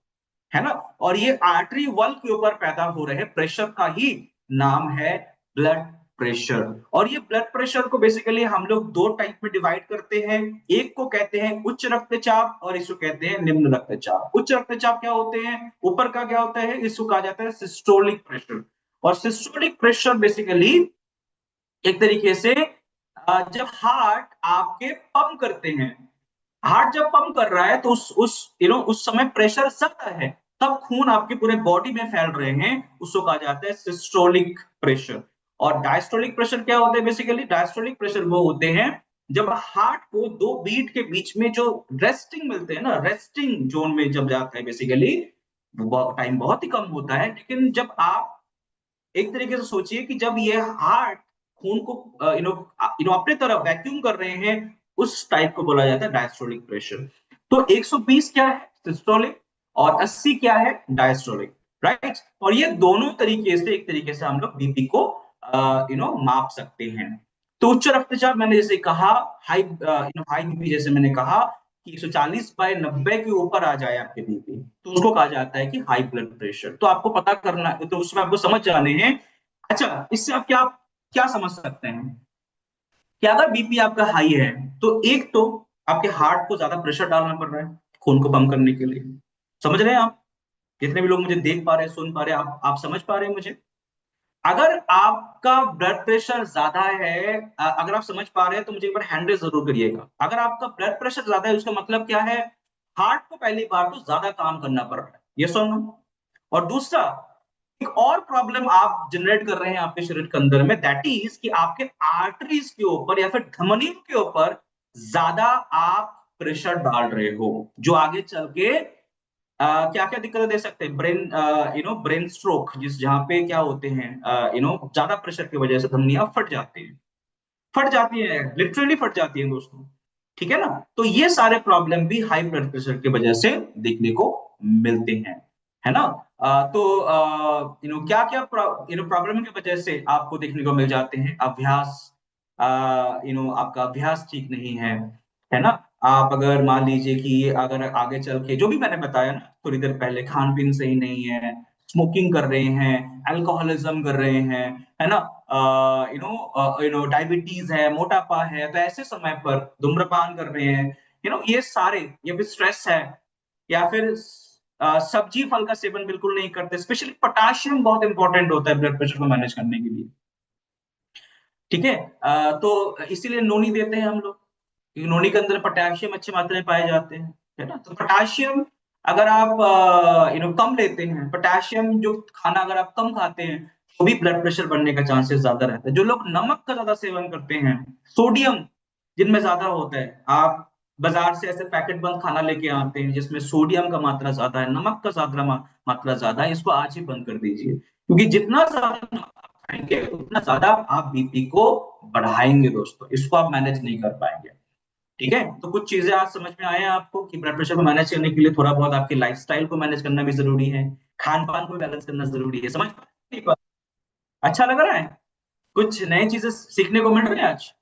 है ना। और ये आर्टरी वॉल के ऊपर पैदा हो रहे प्रेशर का ही नाम है ब्लड प्रेशर। और ये ब्लड प्रेशर को बेसिकली हम लोग दो टाइप में डिवाइड करते हैं। एक को कहते हैं उच्च रक्तचाप और इसको कहते हैं निम्न रक्तचाप। उच्च रक्तचाप क्या होते हैं, ऊपर का क्या होता है, इसको कहा जाता है सिस्टोलिक प्रेशर। और सिस्टोलिक प्रेशर बेसिकली एक तरीके से जब हार्ट आपके पंप करते हैं, हार्ट जब पंप कर रहा है तो उस समय प्रेशर ज्यादा है, तब खून आपके पूरे बॉडी में फैल रहे हैं, उसको कहा जाता है सिस्टोलिक प्रेशर। और डायस्टोलिक प्रेशर क्या होता है? बेसिकली डायस्टोलिक प्रेशर वो होते हैं जब हार्ट को दो बीट के बीच में जो रेस्टिंग मिलते हैं ना, रेस्टिंग जोन में जब जाता है, बेसिकली टाइम बहुत ही कम होता है, लेकिन जब आप एक तरीके से सोचिए कि जब ये हार्ट खून को अपने तरफ वैक्यूम कर रहे हैं, उस टाइप को बोला जाता है डायस्टोलिक प्रेशर। तो 120 क्या है? सिस्टोलिक। और 80 क्या है? डायस्टोलिक। राइट। और ये दोनों तरीके से एक तरीके से हम लोग बीपी को माप सकते हैं। तो उच्च रक्तचाप मैंने जैसे कहा, हाई हाई बीपी जैसे मैंने कहा कि 140/90 के ऊपर आ जाए आपके बीपी, तो उसको कहा जाता है कि हाई ब्लड प्रेशर। तो आपको पता करना, तो उसमें आपको समझ जाने हैं। अच्छा, इससे आप क्या क्या समझ सकते हैं कि अगर बीपी आपका हाई है, तो एक तो आपके हार्ट को ज्यादा प्रेशर डालना पड़ रहा है खून को पंप करने के लिए। समझ रहे हैं आप? जितने भी लोग मुझे देख पा रहे हैं, सुन पा रहे हैं, आप समझ पा रहे हैं मुझे? अगर आपका ब्लड प्रेशर ज्यादा है, अगर आप समझ पा रहे हैं तो मुझे एक बार हैंड रेज जरूर करिएगा। अगर आपका ब्लड प्रेशर ज्यादा है, उसका मतलब क्या है? हार्ट को पहली बार तो ज्यादा काम करना पड़ रहा है, ये सुनो। और दूसरा, एक और प्रॉब्लम आप जनरेट कर रहे हैं आपके शरीर के अंदर में, दैट इज कि आपके आर्टरीज के ऊपर या फिर धमनियों के ऊपर ज्यादा आप प्रेशर डाल रहे हो, जो आगे चल के क्या क्या दिक्कतें दे सकते हैं? ब्रेन ब्रेन स्ट्रोक, जिस जहाँ पे क्या होते हैं, ज्यादा प्रेशर की वजह से धमनियां फट जाती हैं, फट जाती है, लिटरली फट जाती है दोस्तों। ठीक है ना? तो ये सारे प्रॉब्लम भी हाई ब्लड प्रेशर की वजह से देखने को मिलते हैं, है ना? तो क्या क्या प्रॉब्लम की वजह से आपको देखने को मिल जाते हैं? अभ्यास, आपका अभ्यास ठीक नहीं है ना? आप अगर मान लीजिए कि अगर आगे चल के जो भी मैंने बताया ना थोड़ी देर पहले, खान पीन सही नहीं है, स्मोकिंग कर रहे हैं, अल्कोहलिज्म कर रहे हैं, है ना, डायबिटीज है, मोटापा है, तो ऐसे समय पर धूम्रपान कर रहे हैं, ये सारे, या फिर स्ट्रेस है, या फिर सब्जी फल का सेवन बिल्कुल नहीं करते। स्पेशली पोटाशियम बहुत इंपॉर्टेंट होता है ब्लड प्रेशर को मैनेज करने के लिए। ठीक है। तो इसीलिए नोनी देते हैं हम लोग, क्योंकि नोनी के अंदर पोटेशियम अच्छी मात्रा में पाए जाते हैं, है ना? तो पोटेशियम अगर आप कम लेते हैं, पोटेशियम जो खाना अगर आप कम खाते हैं, तो भी ब्लड प्रेशर बढ़ने का चांसेस ज्यादा रहता है। जो लोग नमक का ज्यादा सेवन करते हैं, सोडियम जिनमें ज्यादा होता है, आप बाजार से ऐसे पैकेट बंद खाना लेके आते हैं जिसमें सोडियम का मात्रा ज्यादा है, नमक का ज्यादा मात्रा ज्यादा है, इसको आज ही बंद कर दीजिए, क्योंकि जितना ज्यादा नमक आप खाएंगे उतना ज्यादा आप बीपी को बढ़ाएंगे दोस्तों, इसको आप मैनेज नहीं कर पाएंगे। ठीक है। तो कुछ चीजें आज समझ में आए आपको कि ब्लड प्रेशर को मैनेज करने के लिए थोड़ा बहुत आपके लाइफस्टाइल को मैनेज करना भी जरूरी है, खान पान को बैलेंस करना जरूरी है। समझ पाए? अच्छा लग रहा है? कुछ नई चीजें सीखने को मिल रही है आज?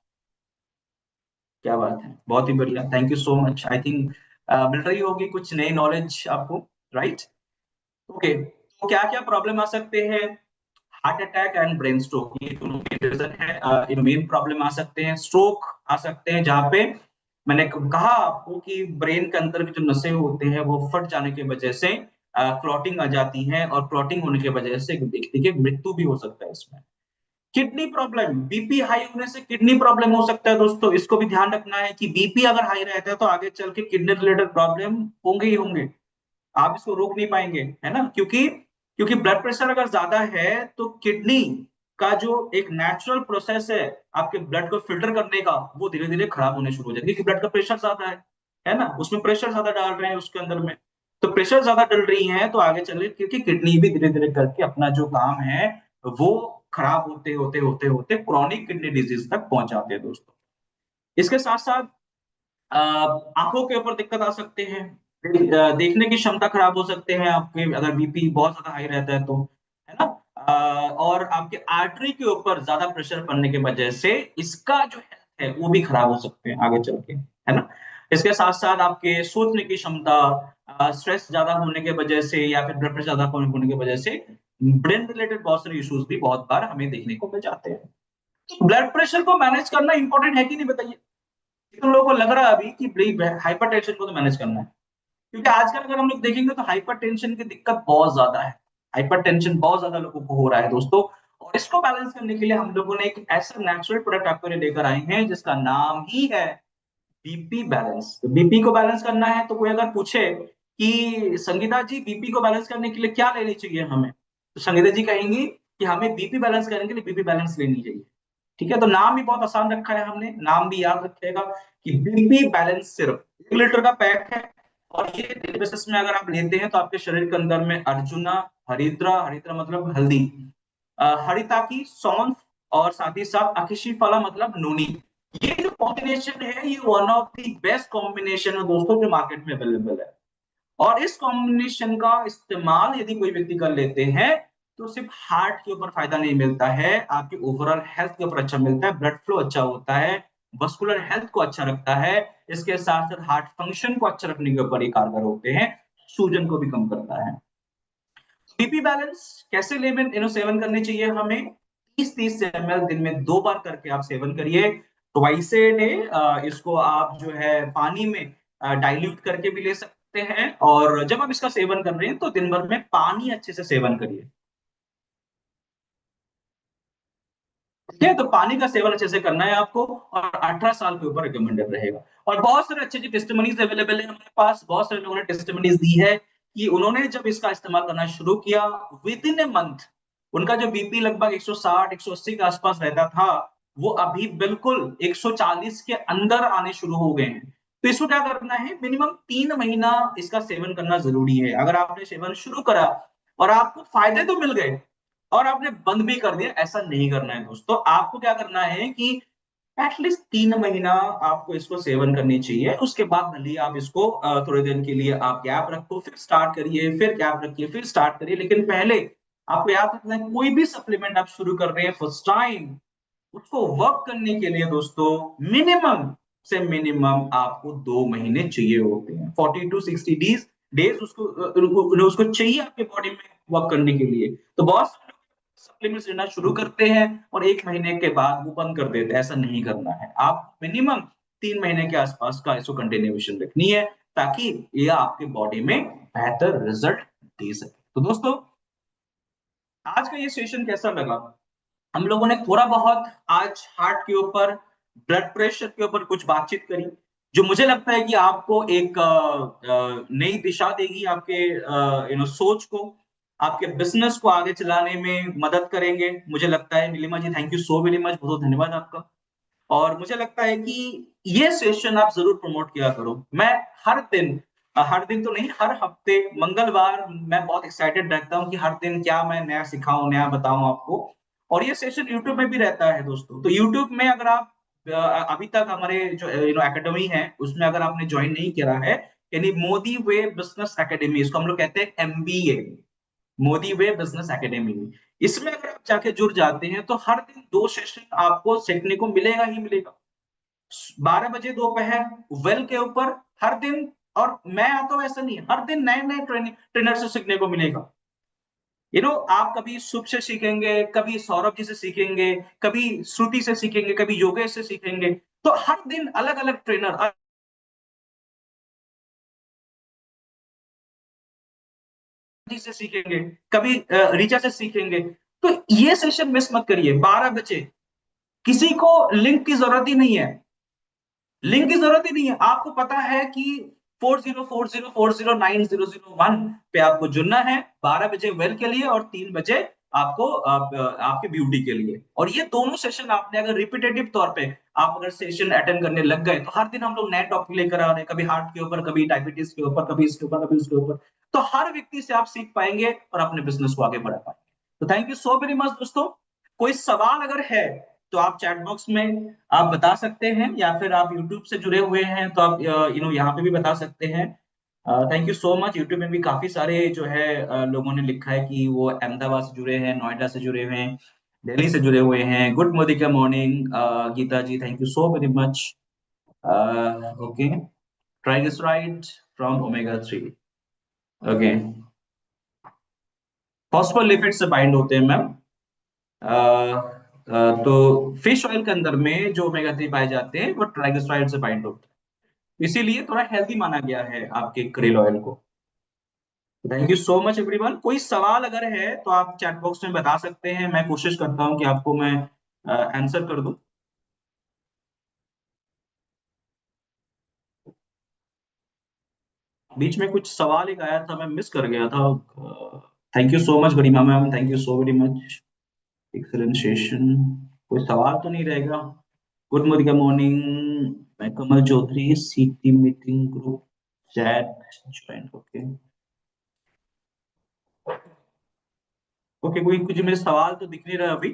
क्या बात है, बहुत ही बढ़िया, thank you so much. I think मिल रही होगी कुछ नई नॉलेज आपको, राइट? ओके। तो क्या क्या प्रॉब्लम आ सकते हैं? Heart attack and brain stroke, ये दोनों के रीजन है, मेन प्रॉब्लम आ सकते हैं। स्ट्रोक आ सकते हैं जहाँ पे मैंने कहा आपको कि ब्रेन के अंदर के जो नसें होते हैं वो फट जाने की वजह से क्लॉटिंग आ जाती है, और क्लॉटिंग होने की वजह से एक व्यक्ति की मृत्यु भी हो सकता है इसमें। किडनी प्रॉब्लम, बीपी हाई होने से किडनी प्रॉब्लम हो सकता है दोस्तों, इसको भी ध्यान रखना है कि बीपी अगर हाई रहता है तो आगे चल के किडनी रिलेटेड प्रॉब्लम होंगे ही होंगे, आप इसको रोक नहीं पाएंगे, है ना? क्योंकि क्योंकि ब्लड प्रेशर अगर ज्यादा है तो किडनी का जो एक नेचुरल प्रोसेस है आपके ब्लड को फिल्टर करने का, वो धीरे धीरे खराब होने शुरू हो जाएगी, क्योंकि ब्लड का प्रेशर ज्यादा है ना, उसमें प्रेशर ज्यादा डाल रहे हैं उसके अंदर में। तो प्रेशर ज्यादा डल रही है तो आगे चल रही, क्योंकि किडनी भी धीरे धीरे करके अपना जो काम है वो खराब होते होते होते होते क्रॉनिक किडनी डिजीज तक पहुंच जाते हैं दोस्तों। इसके साथ साथ आंखों के ऊपर दिक्कत आ सकते हैं, देखने की क्षमता खराब हो सकते हैं आपके, अगर बीपी बहुत ज्यादा हाई रहता है तो, है ना? और आपके आर्टरी के ऊपर ज्यादा प्रेशर पड़ने की वजह से इसका जो हेल्थ है वो भी खराब हो सकते हैं आगे चल के, है ना? इसके साथ साथ आपके सोचने की क्षमता, स्ट्रेस ज्यादा होने की वजह से या फिर ब्लड प्रेशर ज्यादा होने की वजह से ब्रेन रिलेटेड बहुत सारे इश्यूज भी बहुत बार हमें देखने को मिल जाते हैं। ब्लड प्रेशर को मैनेज करना इंपॉर्टेंट है कि नहीं, बताइए? तो लोगों को लग रहा है अभी कि हाइपर टेंशन को तो मैनेज करना है, क्योंकि आजकल अगर हम लोग देखेंगे तो हाइपर टेंशन की दिक्कत बहुत ज्यादा है, हाइपर टेंशन बहुत ज्यादा लोगों को हो रहा है दोस्तों। और इसको बैलेंस करने के लिए हम लोगों ने एक ऐसा नेचुरल प्रोडक्ट आपके लिए लेकर आए हैं जिसका नाम ही है बीपी बैलेंस। तो बीपी को बैलेंस करना है तो कोई अगर पूछे कि संगीता जी बीपी को बैलेंस करने के लिए क्या लेनी चाहिए हमें, तो संगीता जी कहेंगी कि हमें बीपी बैलेंस करने के लिए बीपी बैलेंस लेनी चाहिए। ठीक है, तो नाम भी बहुत आसान रखा है हमने, नाम भी याद रखिएगा कि बीपी बैलेंस सिर्फ 1 लीटर का पैक है। और ये डेली बेसिस में अगर आप लेते हैं तो आपके शरीर के अंदर में अर्जुना, हरिद्रा, हरिद्रा मतलब हल्दी, हरिताकी, सौंफ, और साथ ही साथ अकिशी फला मतलब नोनी। ये जो कॉम्बिनेशन है ये one of the best combination है दोस्तों जो मार्केट में अवेलेबल है। और इस कॉम्बिनेशन का इस्तेमाल यदि कोई व्यक्ति कर लेते हैं तो सिर्फ हार्ट के ऊपर फायदा नहीं मिलता है, आपकी ओवरऑल हेल्थ के ऊपर अच्छा मिलता है, ब्लड फ्लो अच्छा होता है, मस्कुलर हेल्थ को अच्छा रखता है, इसके साथ साथ हार्ट फंक्शन को अच्छा रखने के ऊपर ये कारगर होते हैं, सूजन को भी कम करता है। बीपी बैलेंस कैसे लेवल सेवन करने चाहिए हमें, 30-30 ml दिन में 2 बार करके आप सेवन करिए, ट्वाइस ए डे। इसको आप जो है पानी में डाइल्यूट करके भी ले सकते हैं, और जब आप इसका सेवन कर रहे हैं तो दिन भर में पानी अच्छे से सेवन करिए। ठीक है, तो पानी का सेवन अच्छे से करना है आपको, और 18 साल के ऊपर रिकमेंडेड रहेगा। और बहुत सारे अच्छे अच्छे टेस्टिमनीज अवेलेबल है हमारे पास, बहुत सारे लोगों ने टेस्टिमनीज दी है कि उन्होंने जब इसका इस्तेमाल करना शुरू किया, विद इन ए मंथ उनका जो बीपी लगभग 160 180 के आसपास रहता था, वो अभी बिल्कुल 140 के अंदर आने शुरू हो गए हैं। तो इसको क्या करना है, मिनिमम 3 महीना इसका सेवन करना जरूरी है। अगर आपने सेवन शुरू करा और आपको फायदे तो मिल गए और आपने बंद भी कर दिया, ऐसा नहीं करना है दोस्तों। आपको क्या करना है कि एटलीस्ट 3 महीना आपको इसको सेवन करनी चाहिए, उसके बाद भले आप इसको थोड़े दिन के लिए आप गैप रखो, फिर स्टार्ट करिए, फिर गैप रखिए, फिर स्टार्ट करिए। लेकिन पहले आपको याद रखना है, कोई भी सप्लीमेंट आप शुरू कर रहे हैं फर्स्ट टाइम, उसको वर्क करने के लिए दोस्तों मिनिमम से मिनिमम आपको 2 महीने चाहिए होते हैं, 40 to 60 डेज उसको उसको चाहिए आपके बॉडी में वर्क करने के लिए। तो बहुत सारे लोग सप्लीमेंट्स लेना शुरू करते हैं और 1 महीने के बाद वो बंद कर देते हैं, ऐसा नहीं करना है। आप मिनिमम 3 महीने के आसपास का इसको कंटिन्यूएशन रखनी है, ताकि ये आपके बॉडी में बेहतर रिजल्ट दे सके। तो दोस्तों, आज का ये सेशन कैसा लगा? हम लोगों ने थोड़ा बहुत आज हार्ट के ऊपर, ब्लड प्रेशर के ऊपर कुछ बातचीत करी, जो मुझे लगता है कि आपको एक नई दिशा देगी, आपके सोच को, आपके बिजनेस को आगे चलाने में मदद करेंगे। मुझे लगता है Neelima ji, thank you so very much, बहुत धन्यवाद आपका। और मुझे लगता है कि ये सेशन आप जरूर प्रमोट किया करो। मैं हर दिन, हर दिन तो नहीं, हर हफ्ते मंगलवार मैं बहुत एक्साइटेड रहता हूँ कि हर दिन क्या मैं नया सिखाऊं, नया बताऊं आपको। और ये सेशन यूट्यूब में भी रहता है दोस्तों। तो यूट्यूब में अगर आप अभी तक हमारे जो एकेडमी है उसमें अगर आपने ज्वाइन नहीं किया है, यानी मोदी वे बिजनेस एकेडमी, इसको हम लोग कहते हैं MBA, मोदी वे बिजनेस एकेडमी में, इसमें अगर आप जाके जुड़ जाते हैं तो हर दिन 2 सेशन आपको सीखने को मिलेगा ही मिलेगा। 12 बजे दोपहर वेल के ऊपर हर दिन। और मैं आता हूं ऐसा नहीं, हर दिन नए नए ट्रेनर से सीखने को मिलेगा। आप कभी शुभ से सीखेंगे, कभी सौरभ जी से सीखेंगे, कभी श्रुति से सीखेंगे, कभी योगेश से सीखेंगे। तो हर दिन अलग अलग ट्रेनर जी से सीखेंगे, कभी ऋचा से सीखेंगे। तो ये सेशन मिस मत करिए, 12 बजे। किसी को लिंक की जरूरत ही नहीं है, लिंक की जरूरत ही नहीं है। आपको पता है कि 4040409001 पे आपको जुड़ना है, 12 बजे वेल के लिए और 3 बजे आपको आपके ब्यूटी के लिए। और ये दोनों सेशन आपने अगर रिपीटेटिव तौर पे आप अगर सेशन अटेंड करने लग गए, तो हर दिन हम लोग नए टॉपिक लेकर आ रहे हैं, कभी हार्ट के ऊपर, कभी डायबिटीज के ऊपर, कभी इसके ऊपर, कभी उसके ऊपर। तो हर व्यक्ति से आप सीख पाएंगे और अपने बिजनेस को आगे बढ़ा पाएंगे। तो thank you so very much दोस्तों। कोई सवाल अगर है तो आप चैट बॉक्स में आप बता सकते हैं, या फिर आप यूट्यूब से जुड़े हुए हैं तो आप यहाँ पे भी बता सकते हैं। Thank you so much. YouTube में भी काफी सारे जो है लोगों ने लिखा है कि वो अहमदाबाद से जुड़े हैं, नोएडा से जुड़े हुए हैं, दिल्ली से जुड़े हुए हैं। Good morning, morning Geeta ji, thank you so very much. Okay, triglyceride from omega 3। Okay, phospholipid से बाइंड होते हैं मैम। तो फिश ऑयल के अंदर में जो ओमेगा 3 पाए जाते हैं वो ट्राइग्लिसराइड से बाइंड होते हैं, इसीलिए थोड़ा हेल्दी माना गया है आपके क्रेल ऑयल को। Thank you so much everyone. कोई सवाल अगर है तो आप चैट बॉक्स में बता सकते हैं, मैं कोशिश करता हूँ कि आपको मैं आंसर कर दूं। बीच में कुछ सवाल एक आया था, मैं मिस कर गया था। Thank you so much Garima ma'am, thank you so very much. Excellent session. कोई सवाल तो नहीं रहेगा? Good morning morning. मैं Kamal Chaudhary, city meeting group chat join. Okay okay, कोई कुछ मेरे सवाल तो दिख नहीं रहा अभी।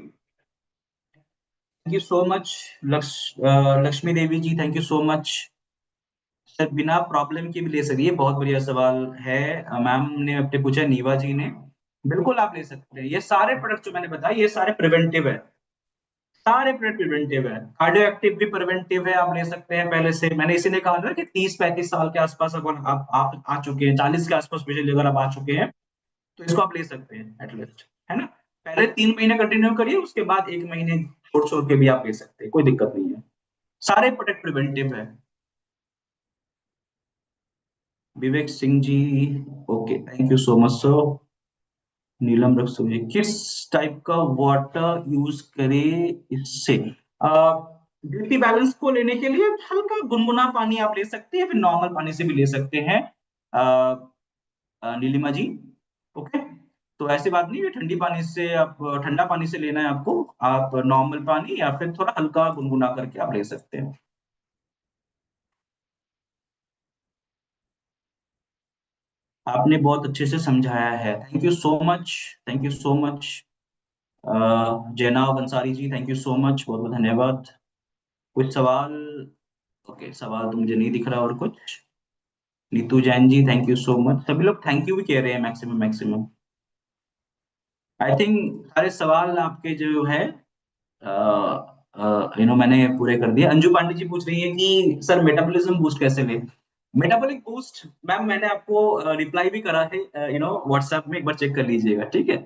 Thank you so much. Lakshmi Devi ji, thank you so much. Sir बिना प्रॉब्लम के भी ले सकती है, बहुत बढ़िया सवाल है। मैम ने अपने पूछा, नीवा जी ने। बिल्कुल आप ले सकते हैं, ये सारे प्रोडक्ट जो मैंने बताए ये सारे प्रिवेंटिव है। सारे प्रोडक्ट प्रिवेंटिव है, कार्डियो एक्टिव भी प्रिवेंटिव है, आप ले सकते हैं पहले से। मैंने इसीलिए कहा ना कि 30-35 साल के आसपास अगर आप आ चुके हैं, 40 के आसपास स्पेशली अगर आप आ चुके हैं, तो इसको आप ले सकते हैं एटलीस्ट, है ना। पहले 3 महीने कंटिन्यू करिए, उसके बाद 1 महीने छोड़ छोड़ के भी आप ले सकते हैं, कोई दिक्कत नहीं है। सारे प्रोडक्ट प्रिवेंटिव है। Vivek Singh ji, okay, thank you so much sir. Neelam Raksoli, किस टाइप का वाटर यूज करे इससे? ब्यूटी बैलेंस को लेने के लिए हल्का गुनगुना पानी आप ले सकते हैं, फिर नॉर्मल पानी से भी ले सकते हैं। नीलिमा जी, ओके। तो ऐसी बात नहीं है ठंडी पानी से आप, ठंडा पानी से लेना है आपको, आप नॉर्मल पानी या फिर थोड़ा हल्का गुनगुना करके आप ले सकते हैं। आपने बहुत अच्छे से समझाया है, thank you so much. Thank you so much. Zainab Ansari ji, thank you so much, बहुत बहुत धन्यवाद। कुछ सवाल? ओके, सवाल तो मुझे नहीं दिख रहा। और कुछ? Neetu Jain ji, thank you so much. सभी लोग थैंक यू भी कह रहे हैं, मैक्सिमम मैक्सिमम। आई थिंक सारे सवाल आपके जो है मैंने पूरे कर दिए। अंजू पांडे जी पूछ रही है कि सर मेटाबॉलिज्म बूस्ट कैसे ले? मेटाबॉलिक बूस्ट मैम मैंने आपको रिप्लाई भी करा है, व्हाट्सएप में, एक बार चेक कर लीजिएगा, ठीक है।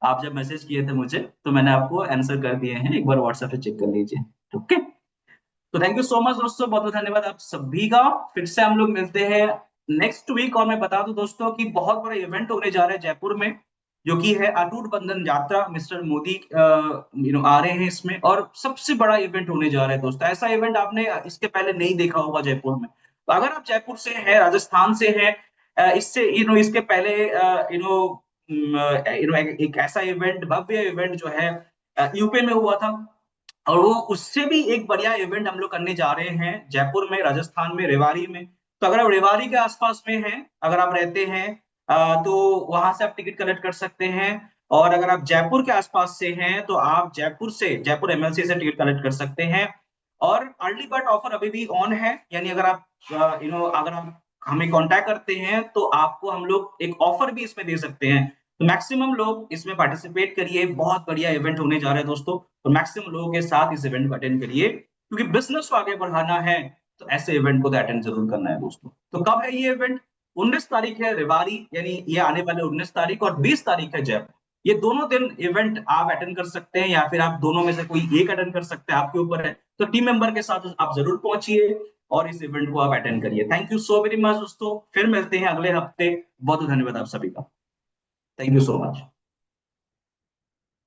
आप जब मैसेज किए थे मुझे तो मैंने आपको आंसर कर दिए हैं, एक बार व्हाट्सएप पे चेक कर लीजिए। ओके, तो थैंक यू सो मच दोस्तों, बहुत बहुत धन्यवाद आप सभी का। फिर से हम लोग मिलते हैं नेक्स्ट वीक। और मैं बता दूं दोस्तों कि बहुत बड़ा इवेंट होने जा रहा है जयपुर में, जो कि है अटूट बंधन यात्रा। मिस्टर मोदी आ रहे हैं इसमें, और सबसे बड़ा इवेंट होने जा रहा है दोस्तों। ऐसा इवेंट आपने इसके पहले नहीं देखा होगा जयपुर में। तो अगर आप जयपुर से हैं, राजस्थान से हैं, इससे इसके पहले एक ऐसा इवेंट, भव्य इवेंट जो है यूपी में हुआ था, और वो उससे भी एक बढ़िया इवेंट हम लोग करने जा रहे हैं जयपुर में, राजस्थान में, रेवाड़ी में। तो अगर आप रेवाड़ी के आसपास में हैं, अगर आप रहते हैं, तो वहां से आप टिकट कलेक्ट कर सकते हैं। और अगर आप जयपुर के आसपास से हैं तो आप जयपुर से, जयपुर एमएलसी से टिकट कलेक्ट कर सकते हैं। और अर्ली बर्ड ऑफर अभी भी ऑन है, यानी अगर आप अगर आप हमें कांटेक्ट करते हैं तो आपको हम लोग एक ऑफर भी इसमें दे सकते हैं। तो मैक्सिमम लोग इसमें पार्टिसिपेट करिए, बहुत बढ़िया इवेंट होने जा रहा है दोस्तों। तो मैक्सिमम लोगों के साथ इस इवेंट को अटेंड करिए, क्योंकि बिजनेस को आगे बढ़ाना है तो ऐसे इवेंट को तो अटेंड जरूर करना है दोस्तों। तो कब है ये इवेंट? 19 तारीख है रेवाड़ी, यानी ये आने वाले 19 तारीख, और 20 तारीख है जयपुर। ये दोनों दिन इवेंट आप अटेंड कर सकते हैं, या फिर आप दोनों में से कोई एक अटेंड कर सकते हैं, आपके ऊपर है। तो टीम मेंबर के साथ आप जरूर पहुंचिए और इस इवेंट को आप अटेंड करिए। Thank you so very much दोस्तों, फिर मिलते हैं अगले हफ्ते। बहुत बहुत धन्यवाद आप सभी का, थैंक यू सो मच।